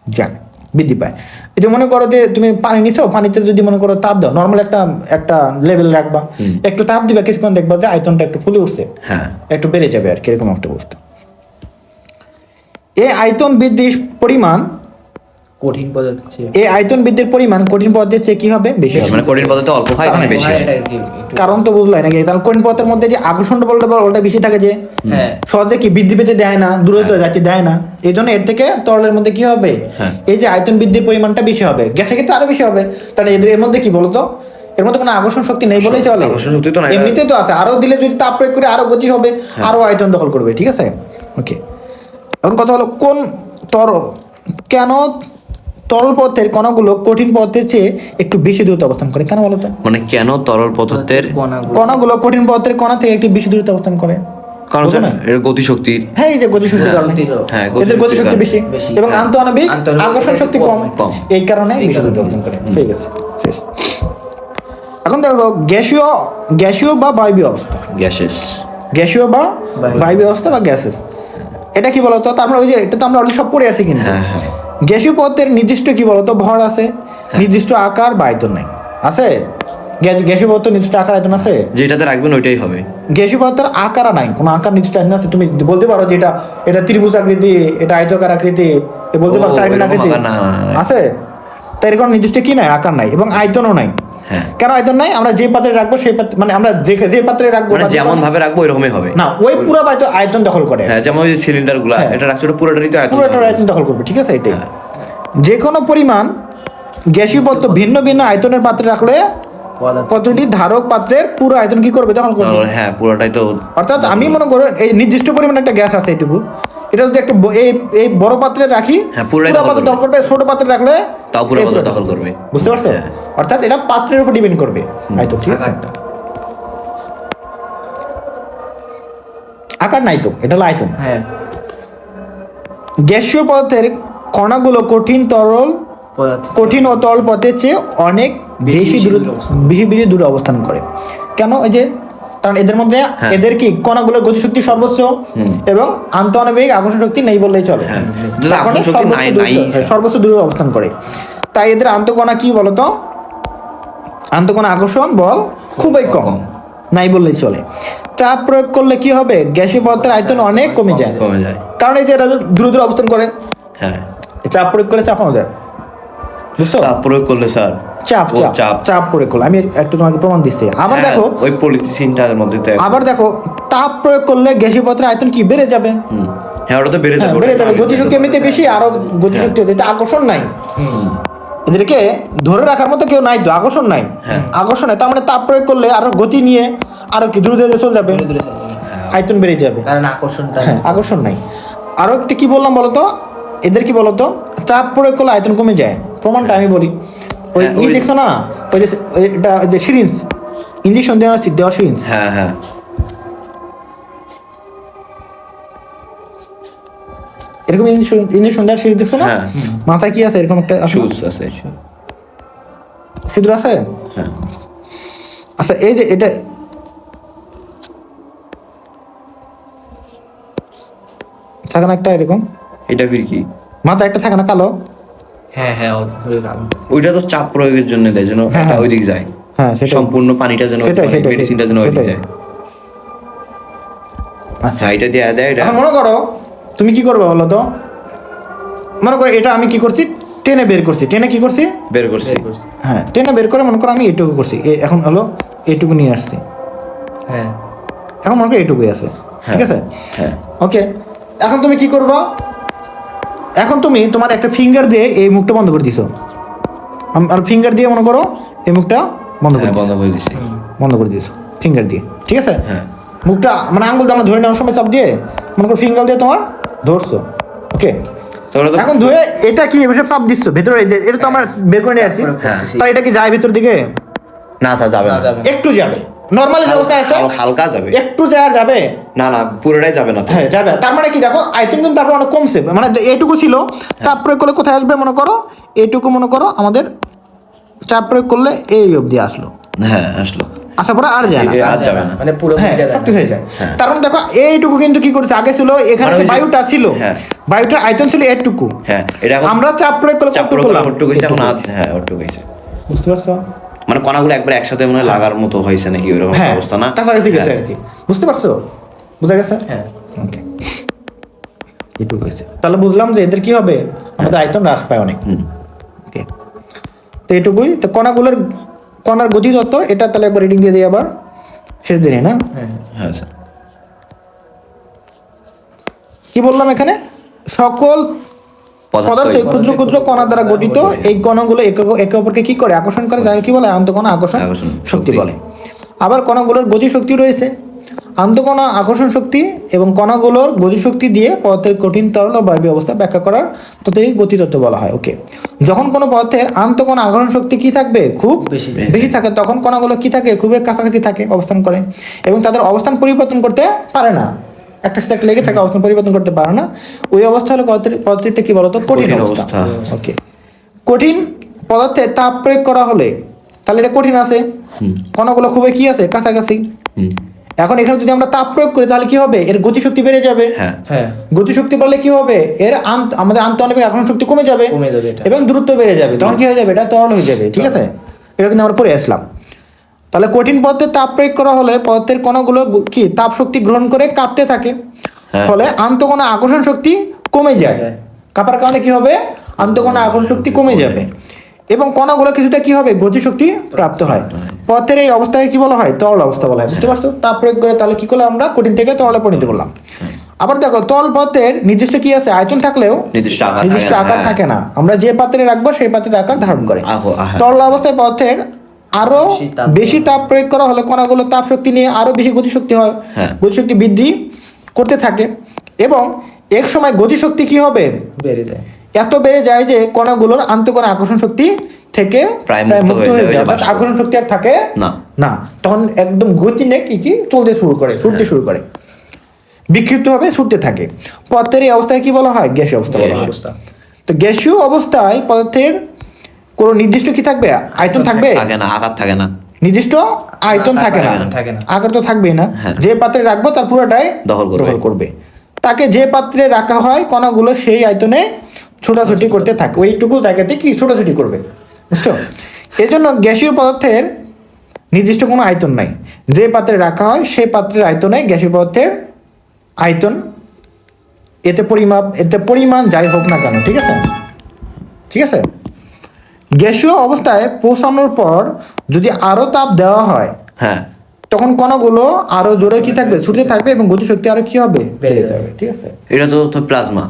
যায়, বৃদ্ধি পায়। এই যে মনে করো যে তুমি পানি নিছো, পানিতে যদি মনে করো তাপ দাও, নর্মাল একটা লেভেল রাখবা, একটু তাপ দিবা, কিছুক্ষণ দেখবা যে আয়তনটা একটু ফুলে উঠছে, একটু বেড়ে যাবে আর কি, এরকম একটা অবস্থা। এই আয়তন বৃদ্ধির পরিমাণ কঠিন পদার্থ এই আয়তন বৃদ্ধির পরিমাণ কঠিন পদার্থের চেয়ে কি হবে, বেশি হবে। মানে কঠিন পদার্থ অল্প খায়, মানে বেশি। কারণ তো বুঝলাই নাকি, তাহলে কঠিন পদার্থের মধ্যে যে আকর্ষণ বলটা বেশি থাকে, যে সহজে কি বৃদ্ধি পেতে দেয় না, দূরত্ব যাতে দেয় না, এই জন্য এর থেকে তরলের মধ্যে কি হবে, এই যে আয়তন বৃদ্ধির পরিমাণটা বেশি হবে, গ্যাসের ক্ষেত্রে আরো বেশি হবে। তাহলে এর মধ্যে কি বলতো, এর মধ্যে কোনো আকর্ষণ শক্তি নেই বলেই চলে, এমনিতে তো আছে, আরো দিলে যদি তাপ প্রয়োগ করে আরো গতি হবে, আরো আয়তন দখল করবে, ঠিক আছে, ওকে। এখন কথা হলো কেন তরল পদার্থের কণাগুলো কঠিন পদার্থের চেয়ে একটু বেশি দূরত্বে অবস্থান করে, কেন বলো তো? মানে কেন তরল পদার্থের কণাগুলো কঠিন পদার্থের কণা থেকে একটু বেশি দূরত্বে অবস্থান করে? কারণ বুঝো না? এর গতিশক্তির হ্যাঁ, এই যে গতিশক্তির কারণে। হ্যাঁ, এদের গতিশক্তি বেশি বেশি। এবং আন্তঃআণবিক আন্তঃআণবিক আকর্ষণ শক্তি কম, কম। এই কারণে বেশি দূরত্বে অবস্থান করে। ঠিক আছে, শেষ। এখন দেখো গ্যাসীয় বা বায়বীয় অবস্থা, গ্যাসেস। গ্যাসীয় বা বায়বীয় অবস্থা বা গ্যাসেস, এটা কি বলতো? তারপরে ওই যে এটা তো আমরা অলরেডি সব পড়ে আসি, কিন্তু হ্যাঁ হ্যাঁ গ্যাসীয় পদার্থের নির্দিষ্ট কি বলতো ভর আছে, নির্দিষ্ট আকার বা আয়তন নাই, আছে? গ্যাসীয় পদার্থ নির্দিষ্ট আকার আয়তন আছে? যেটাতে রাখবেন ওইটাই হবে। গ্যাসীয় পদার্থের আকার নাই, কোনো আকার নির্দিষ্ট আয়তন আছে? তুমি বলতে পারো যে এটা ত্রিভুজ আকৃতি, এটা আয়তাকার আকৃতি, এ বলতে পারো চারকোণ এরকম আকৃতি আকার না। আছে? তাই এরকম নির্দিষ্ট কি নাই, আকার নাই এবং আয়তনও নাই। হ্যাঁ। কেন আয়তন নাই? আমরা যে পাত্রে রাখবো সেই পাত্রে, মানে আমরা যে পাত্রে রাখবো, মানে যেমন ভাবে রাখবো এরকমই হবে না, ওই পুরো আয়তন দখল করে। হ্যাঁ, যেমন ওই যে সিলিন্ডার গুলা হ্যাঁ। এটা রাখছো, ওটা পুরোটারই তো আয়তন পুরোটা হবে। আয়তন দখল করবে, ঠিক আছে? এটাই হ্যাঁ। যে কোনো পরিমাণ গ্যাসীয় পদার্থ ভিন্ন ভিন্ন আয়তনের পাত্রে রাখলে পদার্থ কতটি ধারক পাত্রের পুরো আয়তন কি করবে, দখল করবে। হ্যাঁ, পুরোটাই তো। অর্থাৎ আমি মনে করো এই নির্দিষ্ট পরিমাণে একটা গ্যাস আছে এইটুকু, এটা যদি একটা এই বড় পাত্রে রাখি, হ্যাঁ, পুরোটাই পুরো দখল পাত্র করবে। দখল করবে, ছোট পাত্রে রাখলে তাও পুরো এই পাত্র পুরোটা দখল করবে। বুঝতে পারছো? হ্যাঁ। অর্থাৎ এটা পাত্রের উপর ডিপেন্ড করবে আয়তন, ঠিক আছে? আকারটা। আকার নাই তো, এটা হলো আয়তন। হ্যাঁ, গ্যাসীয় পদার্থের কণাগুলো কঠিন ও তরল পথের চেয়ে অনেক বেশি বেশি দূরে অবস্থান করে। কেন? এই যে কারণ এদের মধ্যে হ্যাঁ। এদের কি কণাগুলোর গতিশক্তি সর্বোচ্চ এবং আন্তঃআণবিক আকর্ষণ শক্তি নেই বললেই চলে। হ্যাঁ। যার কারণে আকর্ষণ শক্তি সর্বোচ্চ দূরে অবস্থান করে। তাই এদের আন্তঃকণা কি বলতো? আন্তঃকণা আকর্ষণ বল খুবই কম, নাই বললেই চলে। চাপ প্রয়োগ করলে কি হবে? গ্যাসীয় পদার্থের আয়তন অনেক কমে যায়, কারণ এই যে এরা দূরে দূরে অবস্থান করে। হ্যাঁ, চাপ প্রয়োগ করলে চাপানো যায়, বুঝছো? তাপ প্রয়োগ করলে স্যার চাপ প্রয়োগ করলে, আমি একটু তোমাকে প্রমাণ দিচ্ছি। আবার দেখো, ওই পলিথিনটার মধ্যে তো আবার দেখো, তাপ প্রয়োগ করলে গ্যাসীয় পদার্থের আয়তন কি বেড়ে যাবে? হ্যাঁ, ওটা তো বেড়ে হ্যাঁ, যাবে। বেড়ে যাবে। গতিশক্তি এমনিতে বেশি, আরো গতিশক্তি হচ্ছে, আকর্ষণ নাই। এদেরকে ধরে রাখার মতো কেউ নাই তো, আকর্ষণ নাই। হ্যাঁ। আকর্ষণ নাই, তার মানে তাপ প্রয়োগ করলে আরো গতি নিয়ে আরো কি দ্রুত চলে যাবে, দূরে চলে যাবে। আয়তন বেড়ে যাবে। কারণ আকর্ষণটা হ্যাঁ, আকর্ষণ নাই। আরো একটা কি বললাম বলতো, এদের কি বলতো, চাপ প্রয়োগ করলে আয়তন কমে যায়। প্রমাণটা আমি বলি, ওই হ্যাঁ, ওই- দেখছো না, ওই যে এটা ওই যে সিরিঞ্জ, ইঞ্জেকশন দেওয়ার সিরিঞ্জ, হ্যাঁ হ্যাঁ এরকম ইঞ্জেকশন দেওয়ার সিরিঞ্জ দেখছো না? হ্যাঁ। মাথায় কি আছে? এরকম একটা সুচ আছে। ছিদ্র আছে। হ্যাঁ, আচ্ছা, এই যে এটা থাকে না একটা এরকম, এটা ফির কি? মাথায় একটা থাকে না কালো? হ্যাঁ হ্যাঁ, ঘুরে গেল। ওইটা তো চাপ প্রয়োগের জন্য দেয়, যেন হ্যাঁ, হ্যাঁ। ওই দিক যায়, হ্যাঁ, সেটাই। সম্পূর্ণ পানিটা যেন, সেটাই। মেডিসিনটা যেন ওই দিক সেটাই। যায়। আচ্ছা, হ্যাঁ, এটা দিয়ে দেয় এটা। এখন মনে করো তুমি কি করবে বলো তো? মনে করো এটা আমি কি করছি, টেনে বের করছি। টেনে কি করছি? বের করছি। হ্যাঁ, টেনে বের করে মনে করো আমি এইটুকু করছি, এখন হলো এইটুকু নিয়ে আসছি। হ্যাঁ, এখন মনে করো এইটুকুই আছে, ঠিক আছে? হ্যাঁ, ওকে, এখন তুমি কি করবা? এখন তুমি তোমার একটা ফিঙ্গার দিয়ে এই মুখটা বন্ধ করে দিছো, আর ফিঙ্গার দিয়ে মনে করো এই মুখটা বন্ধ করে হ্যাঁ, বন্ধ দিছো, করে দিছি। বন্ধ করে দিয়েছো ফিঙ্গার দিয়ে, ঠিক আছে? হ্যাঁ, মুখটা মানে আঙ্গুল দিয়ে আমরা ধরে নেওয়ার সময় চাপ দিয়ে মনে করো ফিঙ্গার দিয়ে তোমার ধরছো, ওকে? তাহলে তো এখন ধরে এটা কি এভাবে চাপ দিচ্ছ ভেতরে, এই যে এটা তো আমরা বের করে নিয়ে আসছি, হ্যাঁ। তাই এটা কি যায় ভেতর দিকে? না স্যার, যাবে না। না যাবে না। একটু যাবে, নর্মালি যে অবস্থা আছে হালকা যাবে। একটু যাবে। না না, পুরোটাই যাবে না তো। হ্যাঁ, যাবে। তার মানে কি দেখো, আয়তন কিন্তু তারপর অনেক কমছে, মানে এইটুকু ছিল, চাপ প্রয়োগ করলে কোথায় আসবে মনে করো, এইটুকু মনে করো আমাদের চাপ প্রয়োগ করলে এই অবধি আসলো, হ্যাঁ, আসলো। আসার পরে আর যায় না, আর যাবে না। মানে পুরো হ্যাঁ, মিটে যায় সবটি না। হয়ে যায়। হ্যাঁ। তার মানে দেখো এইটুকু কিন্তু কি করেছে, আগে ছিল এখানে মানে যে ওই যে- বায়ুটা ছিল, হ্যাঁ। বায়ুটার আয়তন ছিল এইটুকু, হ্যাঁ, এটা এখন আমরা চাপ প্রয়োগ করলে চাপ কত প্রয়োগ করলাম? করলে ওটুকু হয়েছে, এখন এইটুকু। আছে। হ্যাঁ, ওটুকু হয়েছে। বুঝতে পারছো? মানে কণাগুলো একবার একসাথে মনে হয় লাগার মতো হয়েছে নাকি, ওরকম একটা হ্যাঁ, অবস্থা না? কাছাকাছি গেছে হ্যাঁ। আর কি, বুঝতে পারছো? বুঝা গেছে? হ্যাঁ, ওকে, এইটুকু হয়েছে। তাহলে বুঝলাম যে এদের কি হবে, আমাদের আয়তন হ্রাস পায় অনেক। হুম। ওকে, তো এইটুকুই। তো কণার গতি তত্ত্ব এটা তাহলে একবার রিডিং দিয়ে দিই আবার শেষ দিনে, না? হ্যাঁ, হ্যাঁ স্যার। কি বললাম এখানে? সকল পদার্থ পদার্থই ক্ষুদ্র ক্ষুদ্র কণা দ্বারা গঠিত। এই কণাগুলো একে অপরকে কি করে, আকর্ষণ করে, তাকে কি বলে? আন্তঃকণা আকর্ষণ আকর্ষণ শক্তি শক্তি। বলে। আবার কণাগুলোর গতি শক্তি রয়েছে, আন্তঃকণা আকর্ষণ শক্তি এবং কণাগুলোর গতিশক্তি দিয়ে পদার্থের কঠিন তরল ও বায়বীয় অবস্থা ব্যাখ্যা করার তত্ত্বকে গতিতত্ত্ব বলা হয়। ওকে, যখন কোনো পদার্থের আন্তঃকণা আকর্ষণ শক্তি কি থাকবে, খুব বেশি থাকে, তখন কণাগুলো কি থাকে, খুবই কাছাকাছি থাকে, অবস্থান করে এবং তাদের অবস্থান পরিবর্তন করতে পারে না, একটা সাথে একটা লেগে থাকে, অবস্থান পরিবর্তন করতে পারে না। ওই অবস্থা হলো পদার্থটা কি বলতো, কঠিন অবস্থা। ওকে, কঠিন পদার্থে তাপ প্রয়োগ করা হলে তাহলে এটা কঠিন আছে, কণাগুলো খুবই কি আছে, কাছাকাছি। এখন এখানে যদি আমরা তাপ প্রয়োগ করি তাহলে কি হবে, এর গতিশক্তি বেড়ে যাবে। হ্যাঁ, গতিশক্তি বাড়লে কি হবে, এর আমাদের আন্তঃআণবিক আকর্ষণ শক্তি কমে যাবে এটা। এবং দূরত্ব বেড়ে যাবে, তখন কি হয়ে যাবে, এটা তরল হয়ে যাবে। ঠিক আছে, এটা কিন্তু আমরা পড়ে আসলাম। তাহলে কঠিন পদার্থে তাপ প্রয়োগ করা হলে পদার্থের কণাগুলো কি তাপ শক্তি গ্রহণ করে কাঁপতে থাকে, ফলে আন্তঃকণা আকর্ষণ শক্তি কমে যায়। কাঁপার কারণে কি হবে, আন্তঃকণা আকর্ষণ শক্তি কমে যাবে এবং কণাগুলো কিছুটা কি হবে, গতিশক্তি প্রাপ্ত হয়। পদার্থের এই অবস্থায় কি বলা হয়, তরল অবস্থা বলা হয়। বুঝতে পারছো, তাপ প্রয়োগ করে তাহলে কি করলাম আমরা, কঠিন থেকে তরলে পরিণত করলাম। আবার দেখো, তরল পদার্থের নির্দিষ্ট কি আছে, আয়তন থাকলেও নির্দিষ্ট আকার থাকে না। আমরা যে পাত্রে রাখবো সেই পাত্রের আকার ধারণ করে। তরল অবস্থায় পদার্থের আরো বেশি তাপ প্রয়োগ করা হলে কণাগুলো তাপ শক্তি নিয়ে আরো বেশি গতিশক্তি হয়, গতিশক্তি বৃদ্ধি করতে থাকে এবং এক সময় গতিশক্তি কি হবে, বেড়ে যায়, এত বেড়ে যায় যে কণাগুলোর আন্তঃকণা আকর্ষণ শক্তি থেকে প্রায় মুক্ত হয়ে যায়, অর্থাৎ আকর্ষণ শক্তি আর থাকে না। তখন একদম গতি নেই কি চলতে শুরু করে, ছুটতে শুরু করে, বিক্ষিপ্ত ভাবে ছুটতে থাকে। পদার্থের এই অবস্থায় কি বলা হয়, গ্যাসীয় অবস্থা বলা হয়। তো গ্যাসীয় অবস্থায় পদার্থের কোন নির্দিষ্ট কি থাকবে, আয়তন থাকবে না, আকার থাকে না, নির্দিষ্ট আয়তন থাকে না, আকার তো থাকবেই না। যে পাত্রে রাখবো তার পুরোটাই দখল করবে। তাকে যে পাত্রে রাখা হয় কণাগুলো সেই আয়তনে ছোটাছুটি করতে থাকে, ওইটুকু জায়গাতে কি ছোটাছুটি করবে, বুঝছো। এই জন্য গ্যাসীয় পদার্থের নির্দিষ্ট কোনো আয়তন নাই, যে পাত্রে রাখা হয় সেই পাত্রের আয়তনে গ্যাসীয় পদার্থের আয়তন, এতে পরিমাণ যাই হোক না কেন। ঠিক আছে, ঠিক আছে। গ্যাসীয় অবস্থায় পৌঁছানোর পর যদি আরো তাপ দেওয়া হয়, তখন কণাগুলো আরো জোরে কি থাকবে, ছুটতে থাকবে এবং গতিশক্তি আরো কি হবে, বেড়ে যাবে। ঠিক আছে, এটা তো প্লাজমা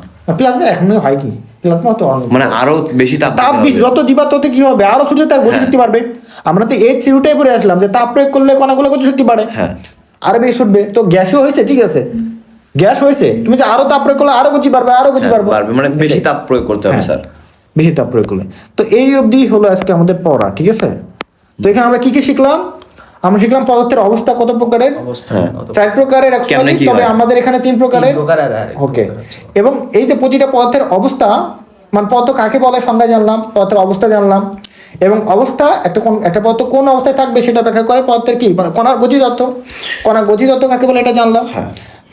এখন হয় কি, প্লাজমা তো মানে আরো বেশি তাপ যত দিবা তত কি হবে, আরো ছুটতে থাকবে, গতিশক্তি বাড়বে। আমরা তো এই থিওরিটাই পড়ে আসলাম যে তাপ প্রয়োগ করলে কণাগুলো গতিশক্তি বাড়ে, আরো বেশি ছুটবে। তো গ্যাসও হয়েছে, ঠিক আছে, গ্যাস হয়েছে, তুমি যে আরো তাপ প্রয়োগ করলে আরো গতি বাড়বে, আরো গতি বাড়বে, মানে বেশি তাপ প্রয়োগ করতে হবে স্যার, বেশি তাপ প্রয়োগ করলে। তো এই অবধি হলো আজকে আমাদের পড়া। ঠিক আছে, তো এখানে আমরা কি কি শিখলাম, আমরা শিখলাম পদার্থের অবস্থা কত প্রকারের, 4 প্রকারের, তবে আমাদের এখানে 3 প্রকারের। ওকে, এবং এই যে প্রতিটা পদার্থের অবস্থা, মানে পদার্থ কাকে বলে সংজ্ঞা জানলাম, পদার্থের অবস্থা জানলাম, এবং অবস্থা একটা পদার্থ কোন অবস্থায় থাকবে সেটা ব্যাখ্যা করে পদার্থের কি, কণার গতিতত্ত্ব, কণার গতিতত্ত্ব কাকে বলে এটা জানলাম।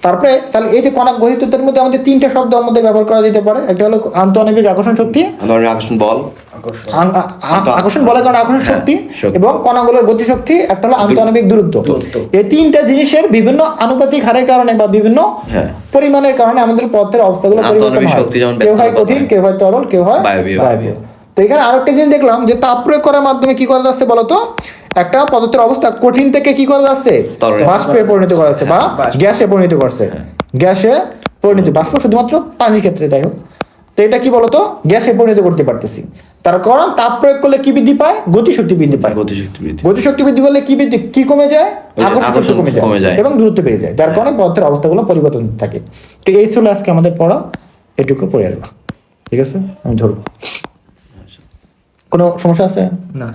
তারপরে তাহলে এই যে কণার গতিতত্ত্বের মধ্যে আমাদের 3টা শব্দ আমাদের ব্যবহার করা যেতে পারে। একটা হলো আন্তঃআণবিক আকর্ষণ শক্তি, আকর্ষণ বল, আকর্ষণ বলের কারণে আকর্ষণ শক্তি, এবং কণাগুলোর গতিশক্তি, একটা হলো আন্তঃআণবিক দূরত্ব। এই 3টা জিনিসের বিভিন্ন আনুপাতিক হারের কারণে বা বিভিন্ন পরিমাণের কারণে আমাদের পদার্থের অবস্থাগুলো পরিবর্তন হয়, কেউ হয় কঠিন, কেউ হয় তরল, কেউ হয় বায়বীয়। তো এখানে আরেকটা জিনিস দেখলাম যে তাপ প্রয়োগ করার মাধ্যমে কি করা যাচ্ছে বলতো, একটা পদার্থের অবস্থা কঠিন থেকে কি করা যাচ্ছে, বাষ্পে পরিণত করা যাচ্ছে বা গ্যাসে পরিণত করছে, গ্যাসে পরিণত, বাষ্প শুধুমাত্র পানির ক্ষেত্রে, যাই হোক। তো এটা কি বলতো, গ্যাসে পরিণত করতে পারতেছি, তার কারণ তাপ প্রয়োগ করলে কি বৃদ্ধি পায়, গতিশক্তি বৃদ্ধি পায়। গতিশক্তি বৃদ্ধি করলে কি কমে যায়, আকর্ষণ শক্তি কমে যায় এবং দূরত্ব বেড়ে যায়, যার কারণে পদার্থের অবস্থাগুলো পরিবর্তন থাকে। তো এই ছিল আজকে আমাদের পড়া, এটুকু পড়ে আসবো। ঠিক আছে, আমি ধরবো। কোনো সমস্যা আছে? না।